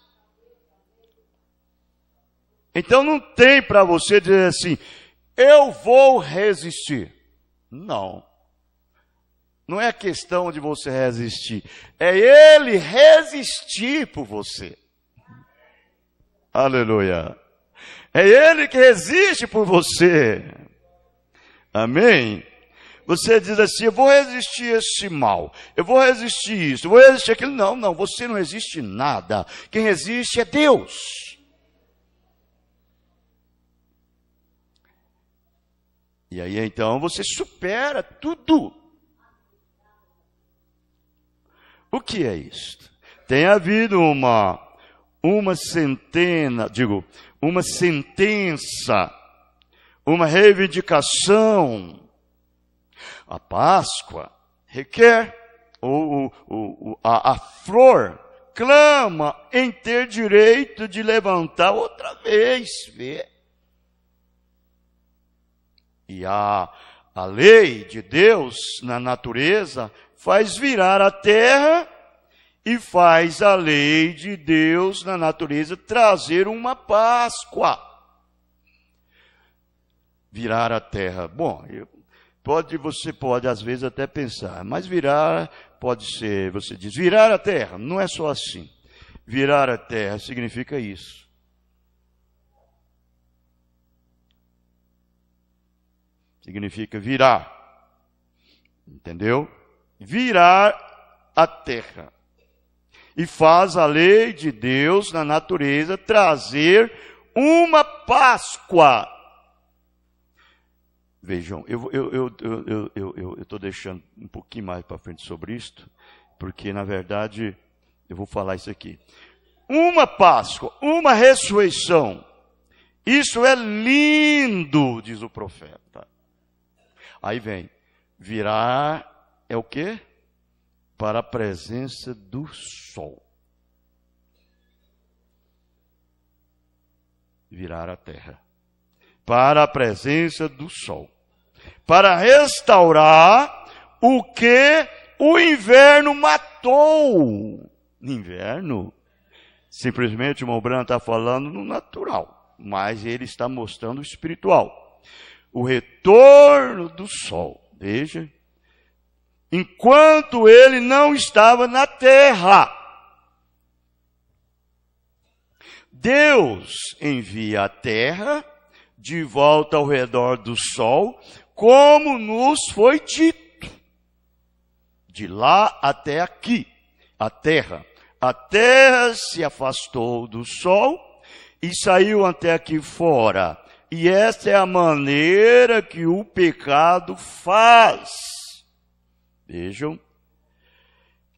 Então não tem para você dizer assim, eu vou resistir. Não. Não é questão de você resistir. É Ele resistir por você. Aleluia. É Ele que resiste por você. Amém? Você diz assim, eu vou resistir esse mal, eu vou resistir isso, eu vou resistir aquilo. Não, não, você não resiste nada. Quem resiste é Deus. E aí então você supera tudo. O que é isto? Tem havido uma sentença, uma reivindicação. A Páscoa requer, a flor clama em ter direito de levantar outra vez, vê? E a lei de Deus na natureza faz virar a terra e faz a lei de Deus na natureza trazer uma Páscoa. Virar a terra. Bom, você pode às vezes até pensar, mas virar pode ser, você diz, virar a terra. Não é só assim. Virar a terra significa isso. Significa virar. Entendeu? Virar a terra. E faz a lei de Deus na natureza trazer uma Páscoa. Vejam, eu estou deixando um pouquinho mais para frente sobre isto, porque na verdade eu vou falar isso aqui. Uma Páscoa, uma ressurreição. Isso é lindo, diz o profeta. Aí vem, virar é o quê? para a presença do sol. Virar a terra. Para a presença do sol. Para restaurar o que o inverno matou. Inverno? Simplesmente o irmão Branham está falando no natural, mas ele está mostrando o espiritual. O retorno do sol. Veja. Enquanto ele não estava na terra, Deus envia a terra de volta ao redor do sol, como nos foi dito. De lá até aqui, a terra se afastou do sol e saiu até aqui fora. E essa é a maneira que o pecado faz. Vejam,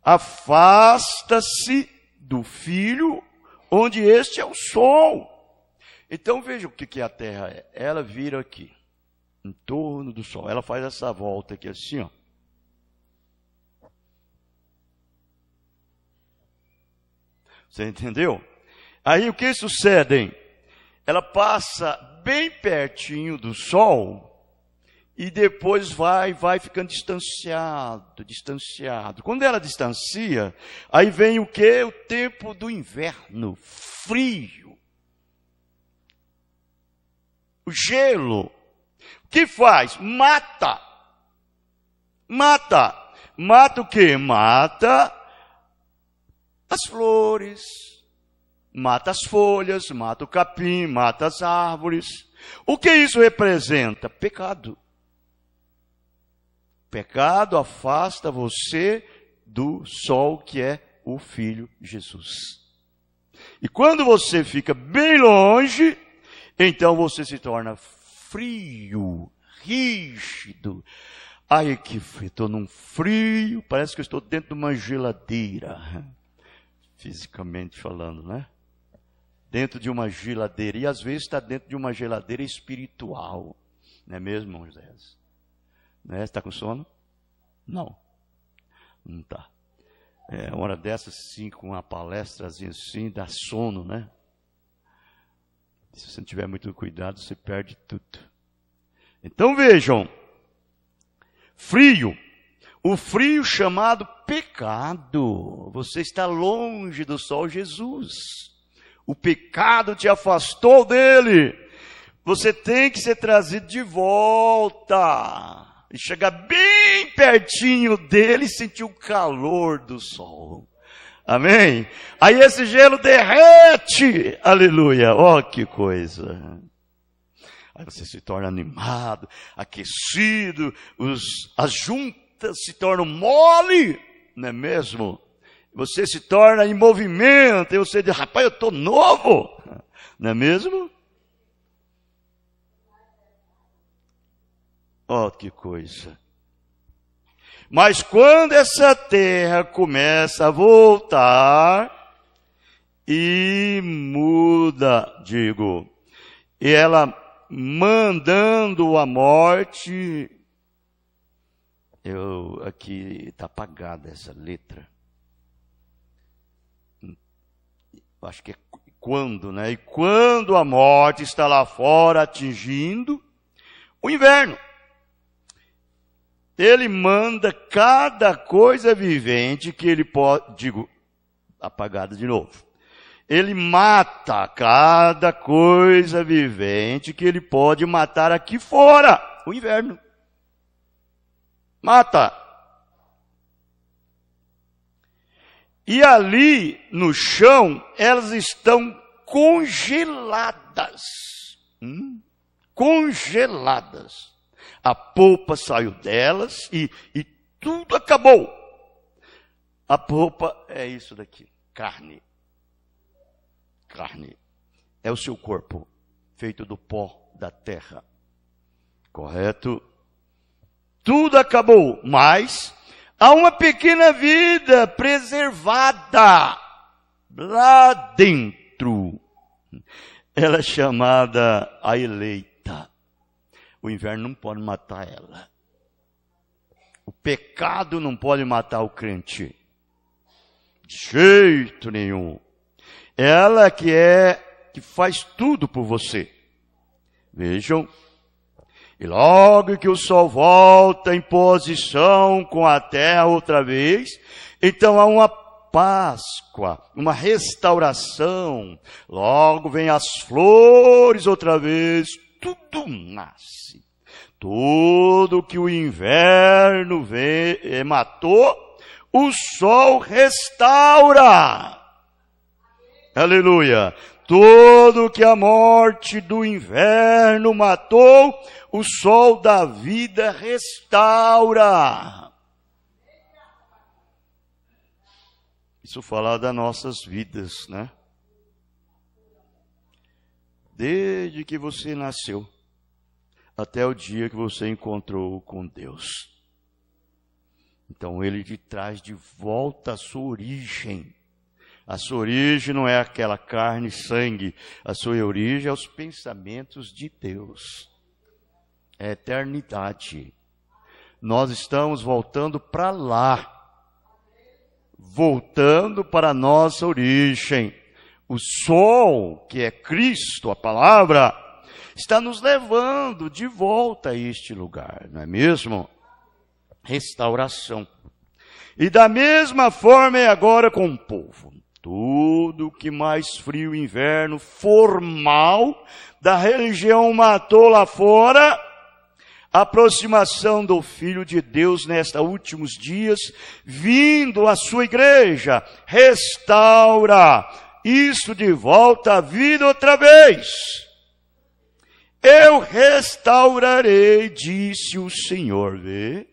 afasta-se do Filho, onde este é o sol. Então vejam o que a terra é. Ela vira aqui, em torno do sol. Ela faz essa volta aqui assim, ó. Você entendeu? Aí o que sucede? Ela passa bem pertinho do sol e depois vai ficando distanciado. Quando ela distancia, aí vem o que? O tempo do inverno, frio. O gelo. O que faz? Mata. Mata o quê? Mata as flores, mata as folhas, mata o capim, mata as árvores. O que isso representa? Pecado. Pecado afasta você do sol que é o Filho Jesus. E quando você fica bem longe, então você se torna frio, rígido. Ai, que frio, estou num frio, parece que eu estou dentro de uma geladeira. Fisicamente falando, né? Dentro de uma geladeira. E às vezes está dentro de uma geladeira espiritual. Não é mesmo, irmão José? Né? Você está com sono? Não. Não está. Uma hora dessas, sim, com uma palestrazinha assim, dá sono, né? Se você não tiver muito cuidado, você perde tudo. Então vejam. Frio. O frio chamado pecado. Você está longe do sol Jesus. O pecado te afastou dele. Você tem que ser trazido de volta. E chegar bem pertinho dele e sentir o calor do sol. Amém? Aí esse gelo derrete. Aleluia. Ó, que coisa. Aí você se torna animado, aquecido. As juntas se tornam mole, não é mesmo? Você se torna em movimento, e você diz, rapaz, eu estou novo, não é mesmo? Oh, que coisa. Mas quando essa terra começa a voltar, e muda, e ela mandando a morte. Aqui está apagada essa letra. Acho que é quando, né? E quando a morte está lá fora atingindo o inverno, ele manda cada coisa vivente que ele pode, apagada de novo. Ele mata cada coisa vivente que ele pode matar aqui fora, o inverno. Mata. E ali no chão, elas estão congeladas. Congeladas. A polpa saiu delas e tudo acabou. A polpa é isso daqui, carne. Carne. É o seu corpo, feito do pó da terra. Correto? Tudo acabou, mas há uma pequena vida preservada lá dentro. Ela é chamada a eleita. O inverno não pode matar ela. O pecado não pode matar o crente. De jeito nenhum. Ela que faz tudo por você. Vejam. E logo que o sol volta em posição com a terra outra vez, então há uma Páscoa, uma restauração. Logo vem as flores outra vez, tudo nasce. Tudo que o inverno matou, o sol restaura. Aleluia. Tudo que a morte do inverno matou, o sol da vida restaura. Isso fala das nossas vidas, né? Desde que você nasceu, até o dia que você encontrou com Deus. Então Ele te traz de volta à sua origem. A sua origem não é aquela carne e sangue. A sua origem é os pensamentos de Deus. É a eternidade. Nós estamos voltando para lá. Voltando para a nossa origem. O sol, que é Cristo, a palavra, está nos levando de volta a este lugar, não é mesmo? Restauração. E da mesma forma é agora com o povo. Tudo que mais frio inverno formal da religião matou lá fora, a aproximação do Filho de Deus nestes últimos dias, vindo à sua igreja, restaura isso de volta à vida outra vez. Eu restaurarei, disse o Senhor. Vê?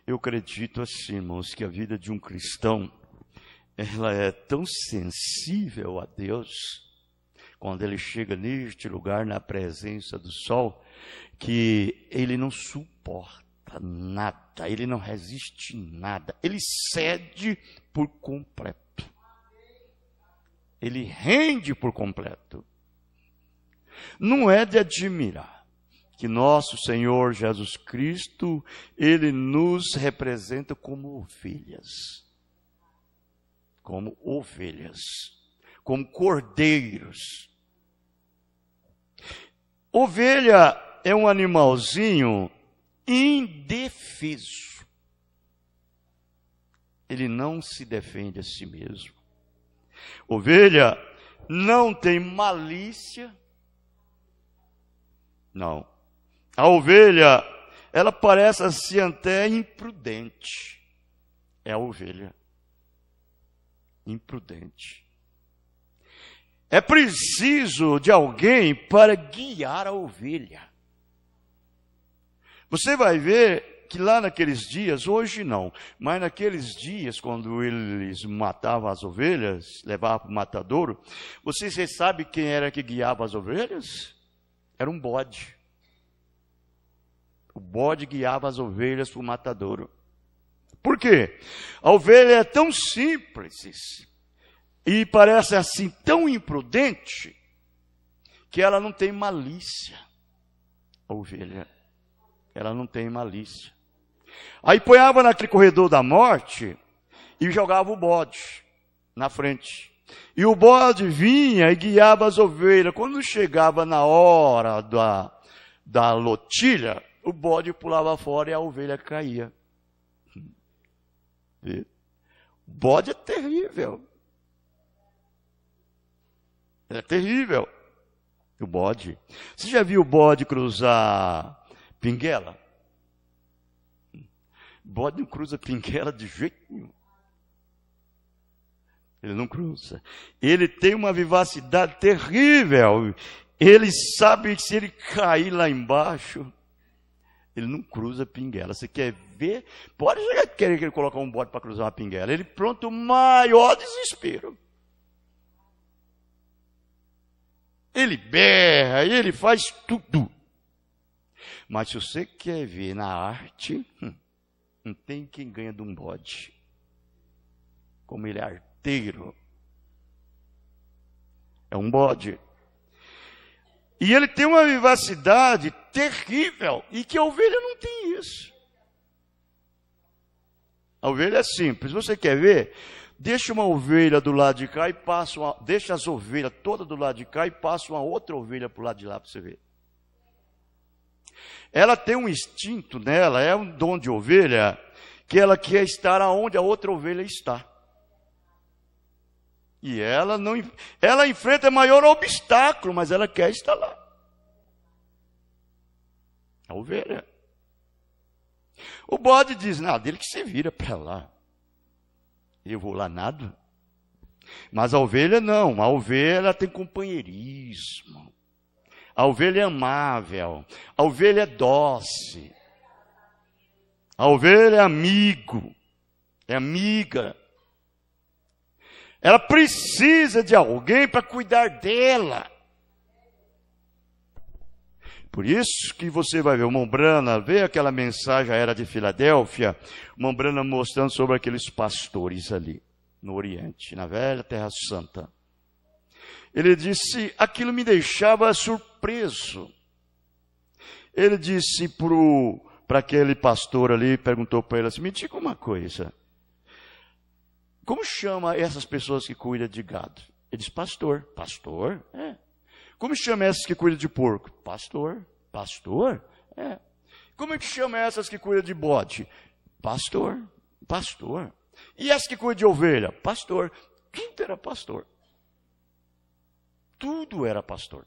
Eu acredito assim, irmãos, que a vida de um cristão, ela é tão sensível a Deus, quando ele chega neste lugar, na presença do sol, que ele não suporta nada, ele não resiste nada, ele cede por completo. Ele rende por completo. Não é de admirar que nosso Senhor Jesus Cristo, Ele nos representa como ovelhas. Como ovelhas. Como cordeiros. Ovelha é um animalzinho indefeso. Ele não se defende a si mesmo. Ovelha não tem malícia. Não. A ovelha, ela parece assim até imprudente. É a ovelha. Imprudente. É preciso de alguém para guiar a ovelha. Você vai ver que lá naqueles dias, hoje não, mas naqueles dias, quando eles matavam as ovelhas, levavam para o matadouro, você sabe quem era que guiava as ovelhas? Era um bode. O bode guiava as ovelhas para o matadouro. Por quê? A ovelha é tão simples e parece assim tão imprudente que ela não tem malícia. A ovelha, ela não tem malícia. Aí ponhava naquele corredor da morte e jogava o bode na frente. E o bode vinha e guiava as ovelhas. Quando chegava na hora da lotilha, o bode pulava fora e a ovelha caía. O bode é terrível. É terrível. O bode. Você já viu o bode cruzar pinguela? O bode não cruza pinguela de jeito nenhum. Ele não cruza. Ele tem uma vivacidade terrível. Ele sabe que se ele cair lá embaixo, ele não cruza pinguela. Você quer ver? Pode querer que ele coloque um bode para cruzar uma pinguela. Ele pronto o maior desespero. Ele berra, ele faz tudo. Mas se você quer ver na arte, não tem quem ganha de um bode. Como ele é arteiro. É um bode. E ele tem uma vivacidade terrível, e que a ovelha não tem isso. A ovelha é simples. Você quer ver? Deixa uma ovelha do lado de cá e passa deixa as ovelhas todas do lado de cá e passa uma outra ovelha para o lado de lá para você ver. Ela tem um instinto nela, é um dom de ovelha, que ela quer estar aonde a outra ovelha está. E ela enfrenta maior obstáculo, mas ela quer estar lá. A ovelha. O bode diz, não, dele que se vira para lá. Eu vou lá nada. Mas a ovelha não, a ovelha tem companheirismo. A ovelha é amável, a ovelha é dócil. A ovelha é amigo, é amiga. Ela precisa de alguém para cuidar dela. Por isso que você vai ver o Mombrana, vê aquela mensagem, a Era de Filadélfia, o Mombrana mostrando sobre aqueles pastores ali, no Oriente, na velha Terra Santa. Ele disse, aquilo me deixava surpreso. Ele disse para aquele pastor ali, perguntou para ele assim, me diga uma coisa, como chama essas pessoas que cuidam de gado? Ele disse, pastor. Pastor? É. Como chama essas que cuidam de porco? Pastor. Pastor? É. Como é que chama essas que cuidam de bode? Pastor. Pastor. E essas que cuidam de ovelha? Pastor. Tudo era pastor. Tudo era pastor.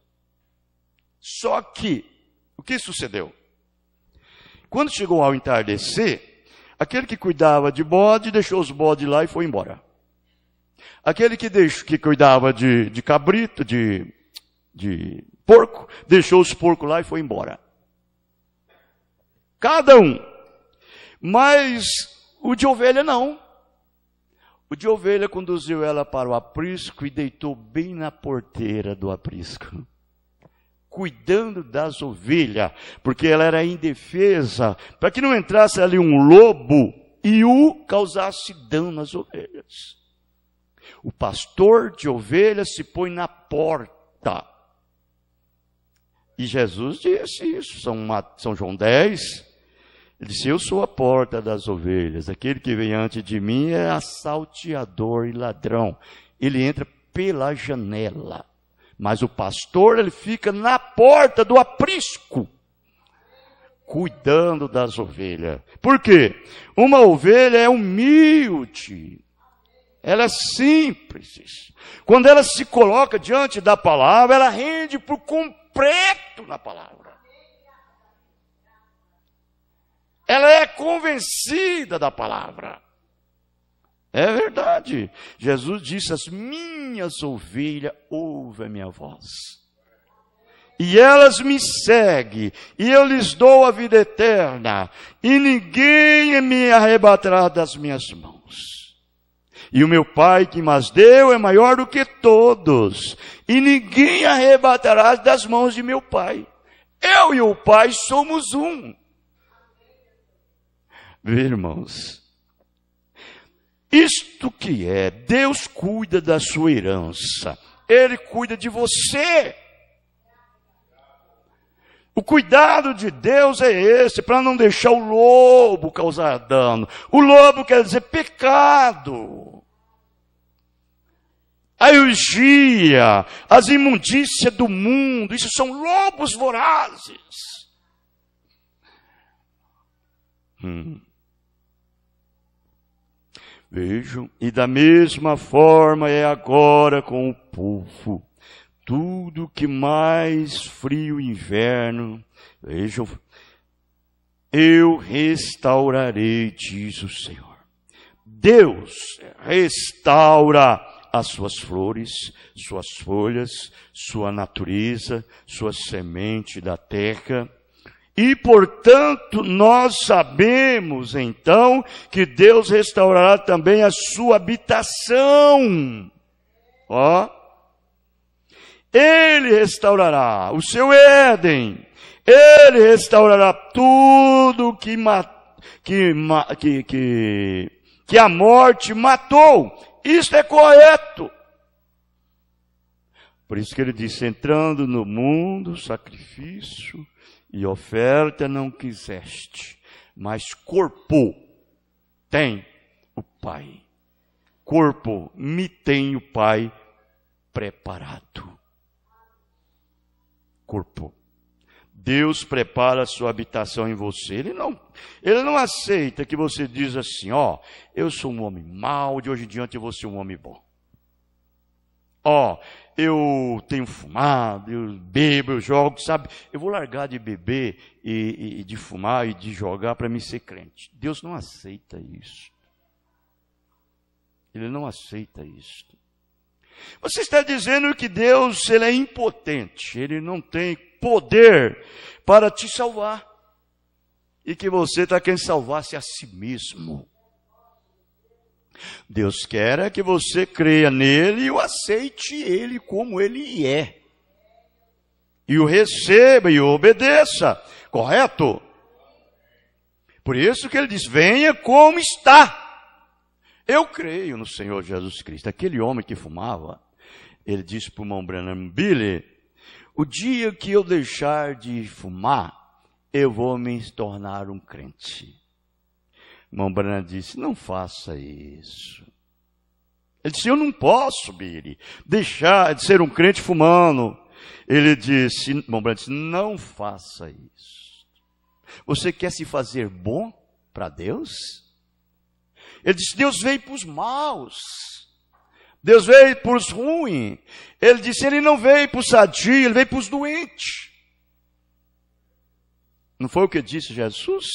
Só que, o que sucedeu? Quando chegou ao entardecer, aquele que cuidava de bode, deixou os bodes lá e foi embora. Aquele que cuidava de cabrito, de porco, deixou os porcos lá e foi embora. Cada um. Mas o de ovelha não. O de ovelha conduziu ela para o aprisco e deitou bem na porteira do aprisco, cuidando das ovelhas, porque ela era indefesa, para que não entrasse ali um lobo e o causasse dano nas ovelhas. O pastor de ovelhas se põe na porta. E Jesus disse isso, São João 10, ele disse, eu sou a porta das ovelhas, aquele que vem antes de mim é assalteador e ladrão, ele entra pela janela, mas o pastor ele fica na porta do aprisco, cuidando das ovelhas. Por quê? Uma ovelha é humilde, ela é simples, quando ela se coloca diante da palavra, ela rende por completo na palavra. Ela é convencida da palavra. É verdade. Jesus disse, as minhas ovelhas ouvem a minha voz. E elas me seguem, e eu lhes dou a vida eterna, e ninguém me arrebatará das minhas mãos. E o meu Pai que mas deu é maior do que todos, e ninguém arrebatará das mãos de meu Pai. Eu e o Pai somos um. Irmãos, isto que é, Deus cuida da sua herança, Ele cuida de você. O cuidado de Deus é esse, para não deixar o lobo causar dano. O lobo quer dizer pecado. A orgia, as imundícias do mundo, isso são lobos vorazes. Vejam, e da mesma forma é agora com o povo. Tudo que mais frio inverno, vejam, eu restaurarei, diz o Senhor. Deus restaura as suas flores, suas folhas, sua natureza, sua semente da terra. E, portanto, nós sabemos, então, que Deus restaurará também a sua habitação. Ó. Ele restaurará o seu Éden. Ele restaurará tudo que a morte matou. Isto é correto. Por isso que ele disse, entrando no mundo, sacrifício e oferta não quiseste, mas corpo tem o Pai. Corpo me tem o Pai preparado. Corpo. Deus prepara a sua habitação em você. Ele não aceita que você diz assim, eu sou um homem mau, de hoje em diante eu vou ser um homem bom. Eu tenho fumado, eu bebo, eu jogo, sabe? Eu vou largar de beber e de fumar e de jogar para me ser crente. Deus não aceita isso. Ele não aceita isso. Você está dizendo que Deus, ele é impotente, ele não tem poder para te salvar. E que você está querendo salvar-se a si mesmo. Deus quer que você creia nele e o aceite ele como ele é. E o receba e o obedeça. Correto? Por isso que ele diz, venha como está. Eu creio no Senhor Jesus Cristo. Aquele homem que fumava, ele disse para o irmão Branham, Billy, o dia que eu deixar de fumar, eu vou me tornar um crente. O irmão Branham disse, não faça isso. Ele disse, eu não posso, Billy, deixar de ser um crente fumando. Ele disse, irmão Branham disse, não faça isso. Você quer se fazer bom para Deus? Ele disse, Deus veio para os maus. Deus veio para os ruins. Ele disse, ele não veio para os sadios, ele veio para os doentes. Não foi o que disse Jesus?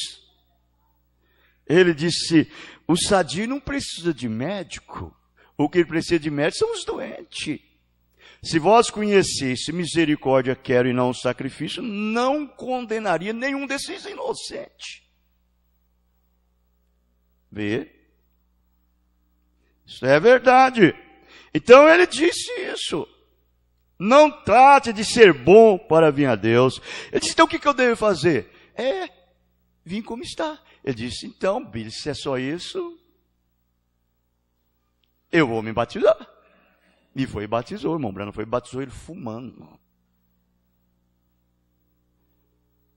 Ele disse, o sadio não precisa de médico. O que ele precisa de médico são os doentes. Se vós conhecesse misericórdia quero e não sacrifício, não condenaria nenhum desses inocentes. Vê? Isso é verdade. Então ele disse isso. Não trate de ser bom para vir a Deus. Ele disse, então o que eu devo fazer? Vim como está. Ele disse, então, Billy, se é só isso, eu vou me batizar. E foi e batizou, o irmão Branham foi e batizou ele fumando.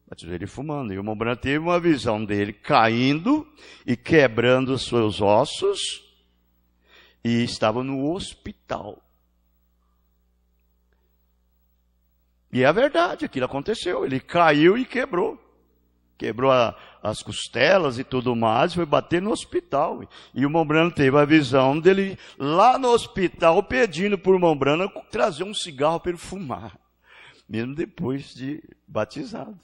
Batizou ele fumando. E o irmão Branham teve uma visão dele caindo e quebrando os seus ossos. E estava no hospital. E é a verdade, aquilo aconteceu. Ele caiu e quebrou. Quebrou as costelas e tudo mais, foi bater no hospital. E o irmão Branham teve a visão dele lá no hospital pedindo para o irmão Branham trazer um cigarro para ele fumar. Mesmo depois de batizado.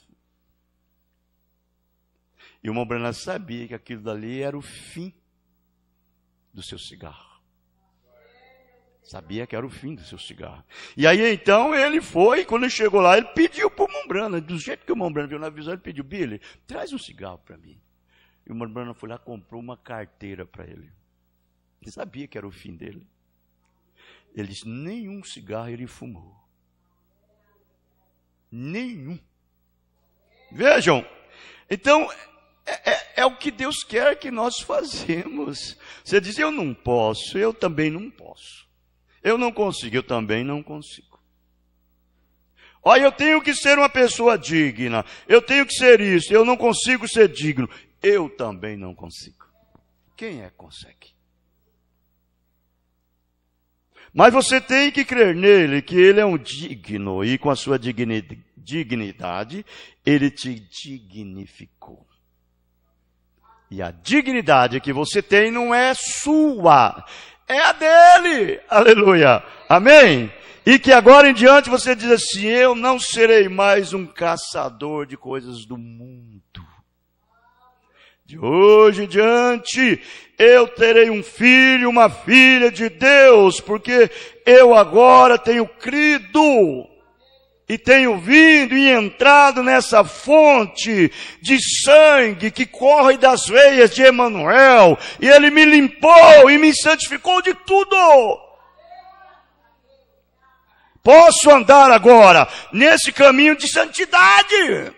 E o irmão Branham sabia que aquilo dali era o fim do seu cigarro. Sabia que era o fim do seu cigarro. E aí então ele foi, quando ele chegou lá, ele pediu para o irmão Branham, do jeito que o irmão Branham viu na visão, ele pediu, Billy, traz um cigarro para mim. E o irmão Branham foi lá e comprou uma carteira para ele. Ele sabia que era o fim dele. Ele disse, nenhum cigarro ele fumou. Nenhum. Vejam, então é o que Deus quer que nós fazemos. Você diz, eu não posso, eu também não posso. Eu não consigo, eu também não consigo. Olha, eu tenho que ser uma pessoa digna. Eu tenho que ser isso. Eu não consigo ser digno. Eu também não consigo. Quem é que consegue? Mas você tem que crer nele, que ele é um digno. E com a sua dignidade, ele te dignificou. E a dignidade que você tem não é sua. É a dele, aleluia, amém? E que agora em diante você diz assim, eu não serei mais um caçador de coisas do mundo. De hoje em diante, eu terei um filho, uma filha de Deus, porque eu agora tenho crido. E tenho vindo e entrado nessa fonte de sangue que corre das veias de Emanuel. E ele me limpou e me santificou de tudo. Posso andar agora nesse caminho de santidade.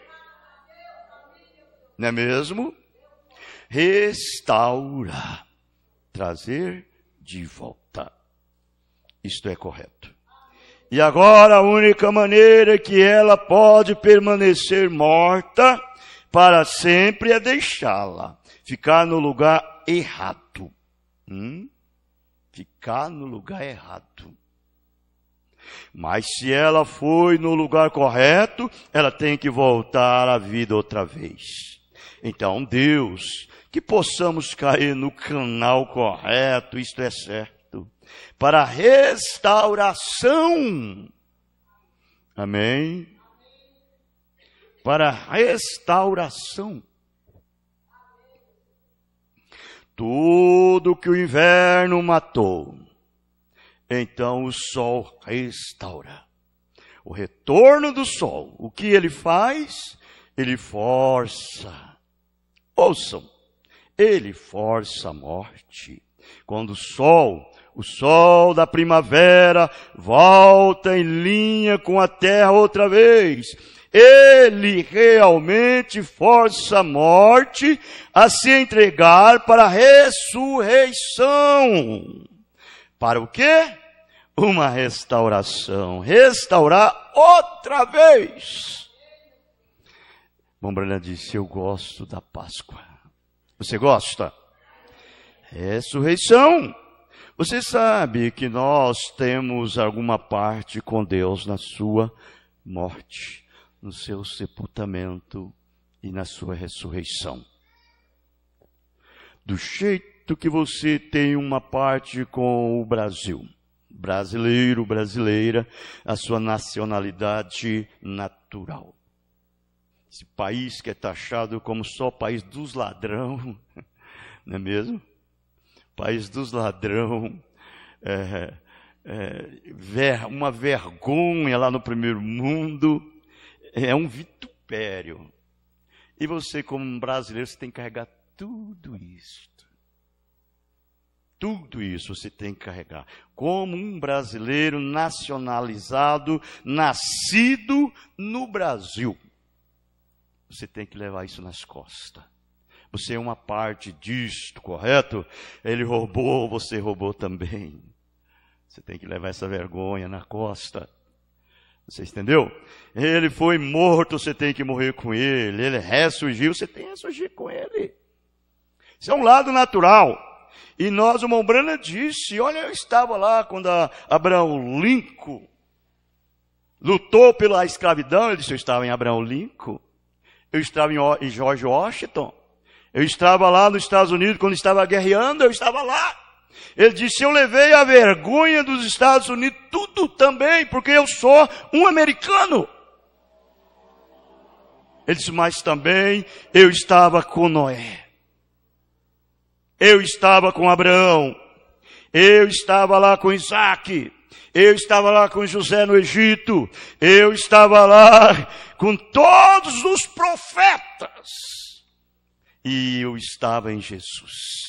Não é mesmo? Restaurar. Trazer de volta. Isto é correto. E agora a única maneira que ela pode permanecer morta para sempre é deixá-la ficar no lugar errado. Ficar no lugar errado. Mas se ela foi no lugar correto, ela tem que voltar à vida outra vez. Então, Deus, que possamos cair no canal correto, isto é certo, para a restauração. Amém? Para a restauração. Tudo que o inverno matou, então o sol restaura. O retorno do sol, o que ele faz? Ele força. Ouçam, ele força a morte. Quando o sol da primavera volta em linha com a terra outra vez, ele realmente força a morte a se entregar para a ressurreição. Para o quê? Uma restauração. Restaurar outra vez. Bom, Brana disse, eu gosto da Páscoa. Você gosta? Ressurreição. Você sabe que nós temos alguma parte com Deus na sua morte, no seu sepultamento e na sua ressurreição. Do jeito que você tem uma parte com o Brasil, brasileiro, brasileira, a sua nacionalidade natural. Esse país que é taxado como só país dos ladrão, não é mesmo? País dos ladrão, uma vergonha lá no primeiro mundo, é um vitupério. E você, como um brasileiro, você tem que carregar tudo isso. Tudo isso você tem que carregar. Como um brasileiro nacionalizado, nascido no Brasil. Você tem que levar isso nas costas. Você é uma parte disto, correto? Ele roubou, você roubou também. Você tem que levar essa vergonha na costa. Você entendeu? Ele foi morto, você tem que morrer com ele. Ele ressurgiu, você tem que ressurgir com ele. Isso é um lado natural. E nós, o irmão Brana disse, olha, eu estava lá quando Abraão Lincoln lutou pela escravidão. Ele disse, eu estava em Abraão Lincoln. Eu estava em George Washington. Eu estava lá nos Estados Unidos quando estava guerreando, eu estava lá. Ele disse, eu levei a vergonha dos Estados Unidos, tudo também, porque eu sou um americano. Ele disse, mas também eu estava com Noé. Eu estava com Abraão. Eu estava lá com Isaac. Eu estava lá com José no Egito. Eu estava lá com todos os profetas. E eu estava em Jesus.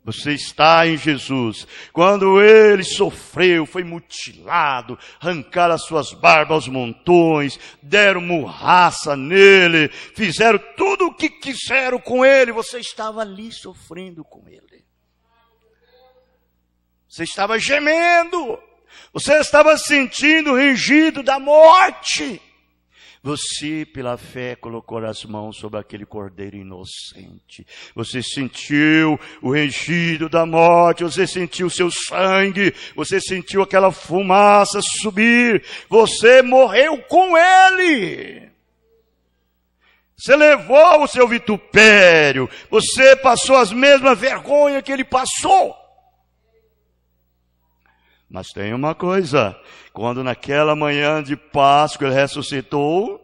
Você está em Jesus. Quando ele sofreu, foi mutilado, arrancaram as suas barbas aos montões, deram murraça nele, fizeram tudo o que quiseram com ele. Você estava ali sofrendo com ele. Você estava gemendo. Você estava sentindo o rangido da morte. Você, pela fé, colocou as mãos sobre aquele cordeiro inocente. Você sentiu o rangido da morte. Você sentiu o seu sangue. Você sentiu aquela fumaça subir. Você morreu com ele. Você levou o seu vitupério. Você passou as mesmas vergonhas que ele passou. Mas tem uma coisa, quando naquela manhã de Páscoa ele ressuscitou,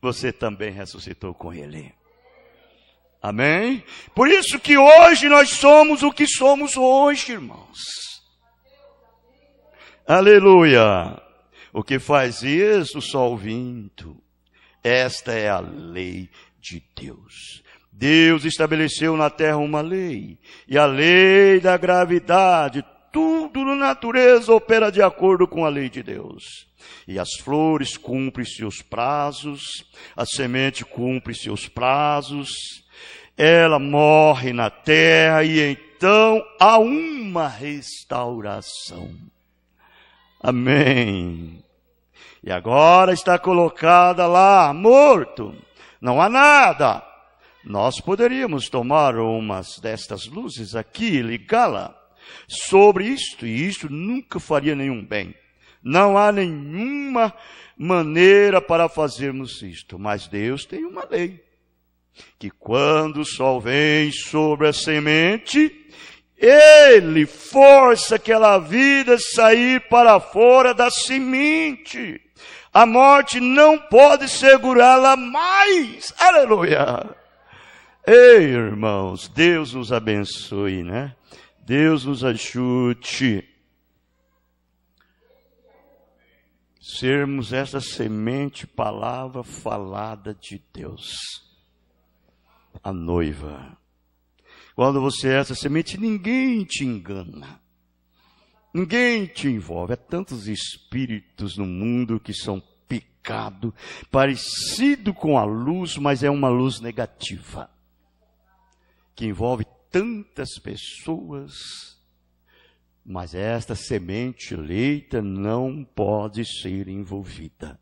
você também ressuscitou com ele. Amém? Por isso que hoje nós somos o que somos hoje, irmãos. Aleluia! O que faz isso? Só o vento. Esta é a lei de Deus. Deus estabeleceu na terra uma lei, e a lei da gravidade. Tudo na natureza opera de acordo com a lei de Deus. E as flores cumprem seus prazos, a semente cumpre seus prazos, ela morre na terra e então há uma restauração. Amém. E agora está colocada lá, morto. Não há nada. Nós poderíamos tomar umas destas luzes aqui e ligá-la sobre isto, e isto nunca faria nenhum bem. Não há nenhuma maneira para fazermos isto, mas Deus tem uma lei, que quando o sol vem sobre a semente, Ele força aquela vida a sair para fora da semente. A morte não pode segurá-la mais. Aleluia! Ei, irmãos, Deus nos abençoe, né? Deus nos ajude. Sermos essa semente, palavra falada de Deus. A noiva. Quando você é essa semente, ninguém te engana. Ninguém te envolve. Há tantos espíritos no mundo que são pecado, parecido com a luz, mas é uma luz negativa, que envolve tantas pessoas, mas esta semente eleita não pode ser envolvida.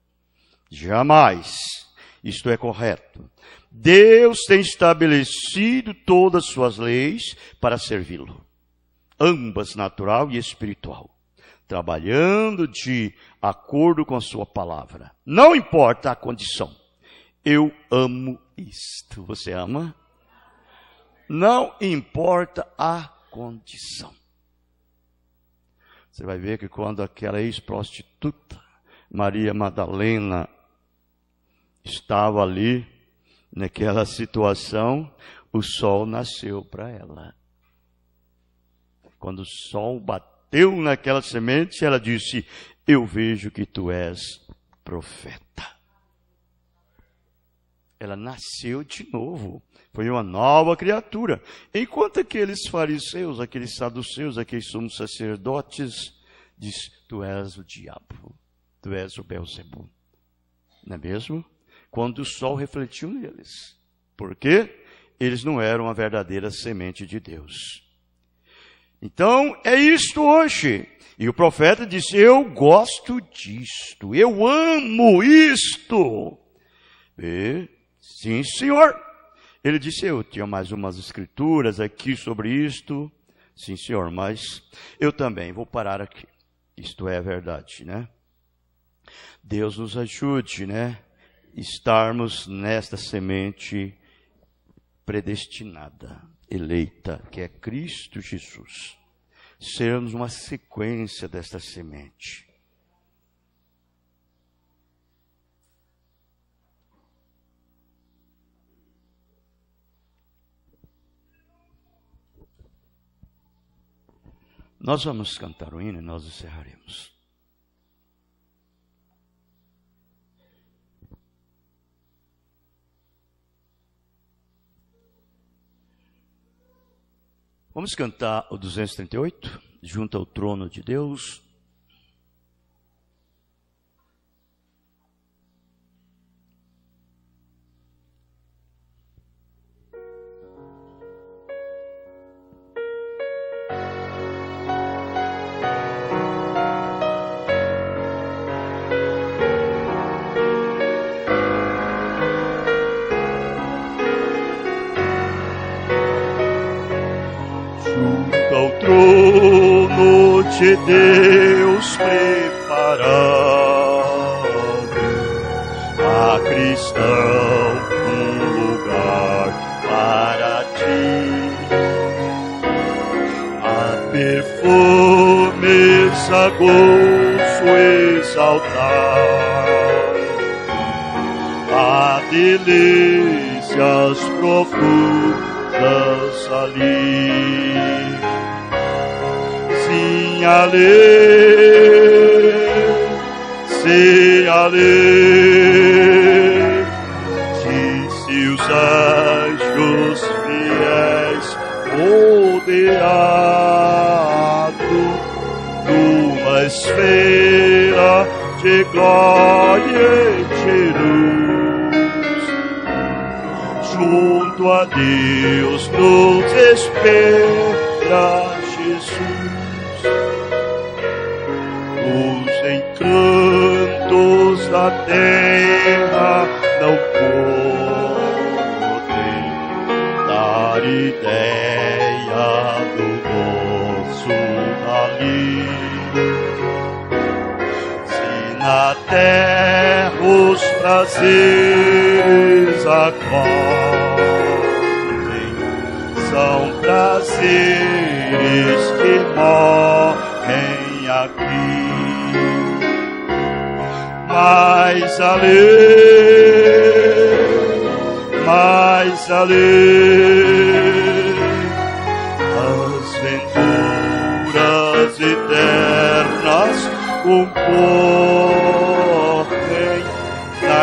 Jamais. Isto é correto. Deus tem estabelecido todas as suas leis para servi-lo. Ambas natural e espiritual. Trabalhando de acordo com a sua palavra. Não importa a condição. Eu amo isto. Você ama? Não importa a condição. Você vai ver que quando aquela ex-prostituta, Maria Madalena, estava ali, naquela situação, o sol nasceu para ela. Quando o sol bateu naquela semente, ela disse: eu vejo que tu és profeta. Ela nasceu de novo. Foi uma nova criatura. Enquanto aqueles fariseus, aqueles saduceus, aqueles sumos sacerdotes, diz: tu és o diabo, tu és o Beelzebul. Não é mesmo? Quando o sol refletiu neles. Por quê? Eles não eram a verdadeira semente de Deus. Então, é isto hoje. E o profeta disse: eu gosto disto, eu amo isto. E, sim, senhor. Ele disse: eu tinha mais umas escrituras aqui sobre isto. Sim, senhor, mas eu também vou parar aqui. Isto é a verdade, né? Deus nos ajude, né? Estarmos nesta semente predestinada, eleita, que é Cristo Jesus. Sermos uma sequência desta semente. Nós vamos cantar o hino e nós encerraremos. Vamos cantar o 238, junto ao trono de Deus. De Deus preparado a cristão um lugar para ti, a perfumes a gozo exaltar, a delícias profundas ali. Ale, se ale, disse os anjos fiéis, rodeado numa esfera de glória e de luz. Junto a Deus nos espera Jesus. Os cantos da terra não podem dar ideia do nosso alívio. Se na terra os prazeres acordem, são prazeres que morrem aqui. Mais além, as venturas eternas concorrem na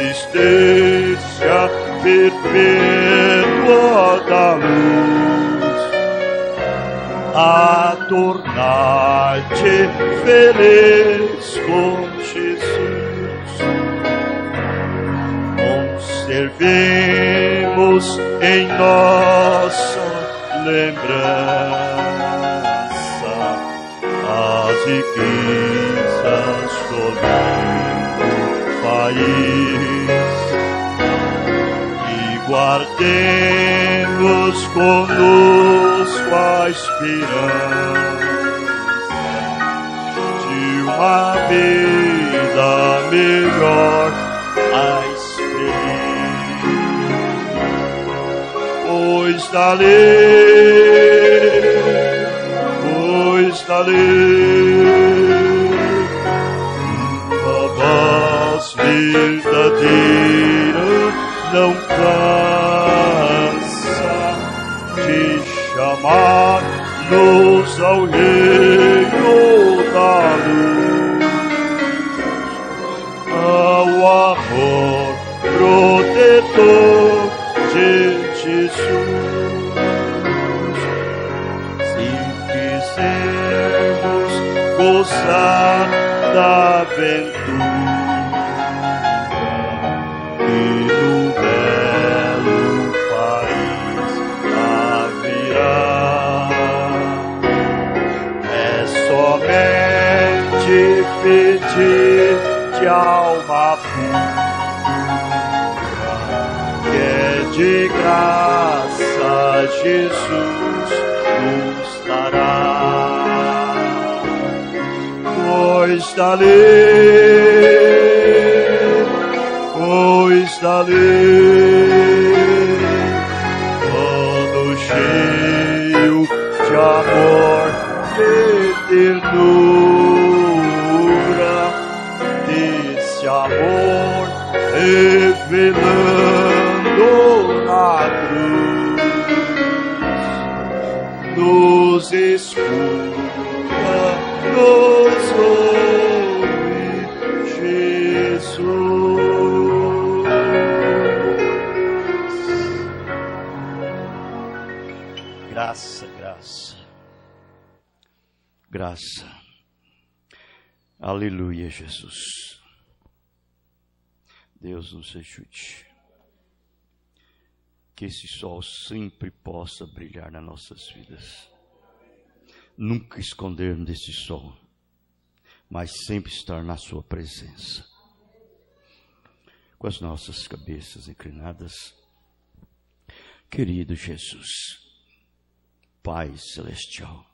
existência perpétua da luz, a tornar-te feliz com Jesus. Conservemos em nossa lembrança as riquezas do lindo país e guardemos conosco a esperança de uma vida melhor a exprimir, pois da lei uma voz verdadeira não cansa de chamar-nos ao reino da luz, ao amor protetor de Jesus. Se quisermos gozar da aventura e do belo país haverá, é somente pedir de alma pura, que é de graça Jesus nos dará, pois da lei, todo cheio de amor e ternura, desse amor revelando na cruz, nos escuta, nos ouve, Jesus. Graça. Aleluia, Jesus. Deus nos ajude. Que esse sol sempre possa brilhar nas nossas vidas. Nunca esconder desse sol, mas sempre estar na sua presença. Com as nossas cabeças inclinadas, querido Jesus, Pai Celestial,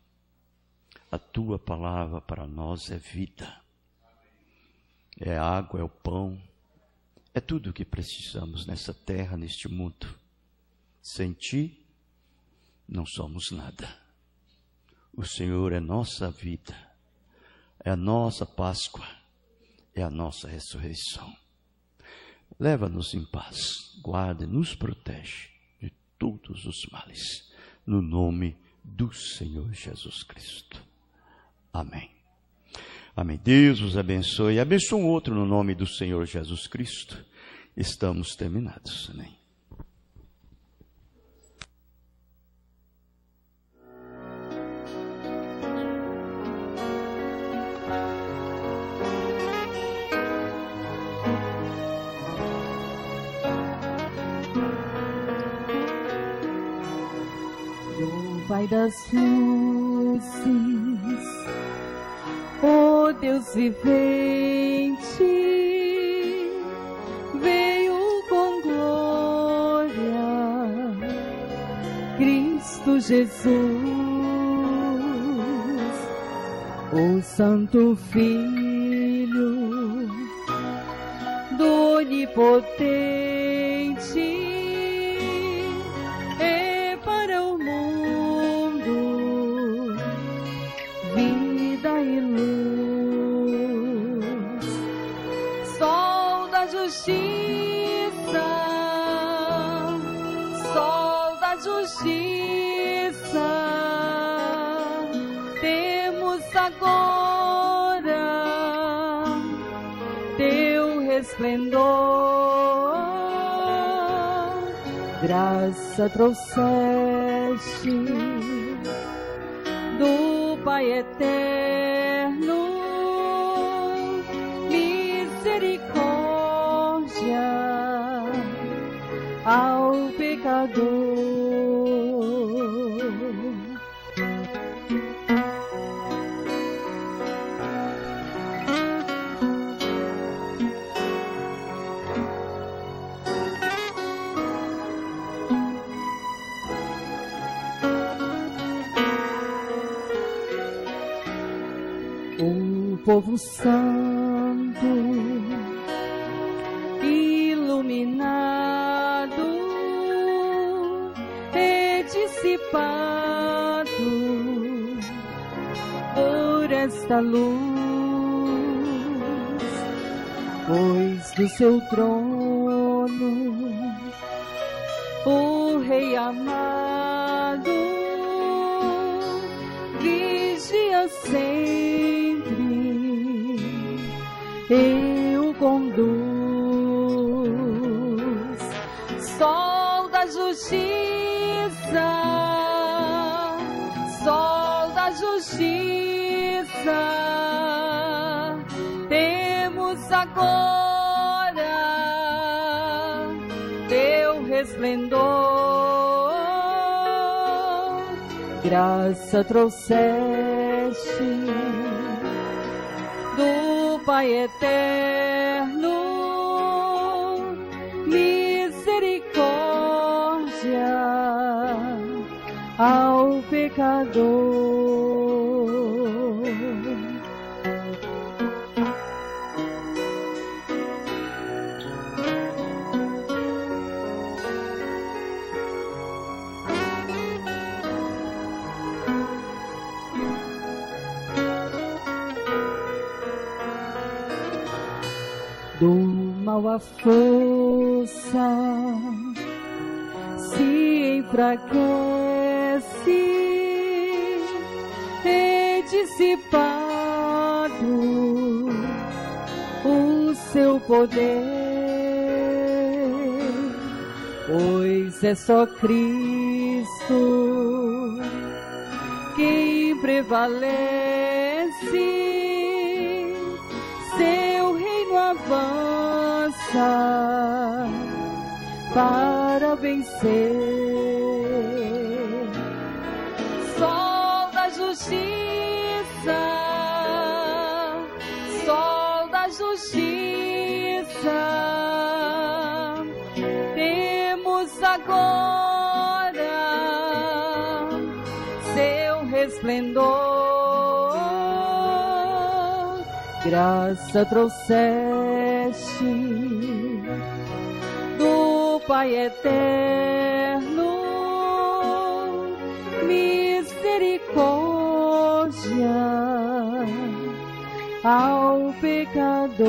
a Tua palavra para nós é vida, é água, é o pão, é tudo o que precisamos nessa terra, neste mundo. Sem Ti, não somos nada. O Senhor é nossa vida, é a nossa Páscoa, é a nossa ressurreição. Leva-nos em paz, guarda e nos protege de todos os males, no nome do Senhor Jesus Cristo. Amém. Amém. Deus os abençoe. Abençoe um outro no nome do Senhor Jesus Cristo. Estamos terminados. Amém. Pai das luzes, oh Deus vivente, veio com glória, Cristo Jesus, o Santo Filho do Onipotente, é para o mundo vida e luz, sol da justiça, sol da justiça, temos agora teu resplendor, graça trouxeste do Pai eterno, misericórdia ao pecador. O povo santo, iluminado, é dissipado por esta luz, pois do seu trono o Rei amado vigia sempre e o conduz, sol da justiça, sol da justiça, temos agora teu resplendor, graça trouxeste do Pai eterno, misericórdia ao pecador. Do mal a força se enfraquece, é dissipado o seu poder, pois é só Cristo quem prevalece, seu reino avança para vencer. Sol da justiça, sol da justiça, temos agora seu resplendor, graça trouxeste do Pai eterno, misericórdia ao pecador.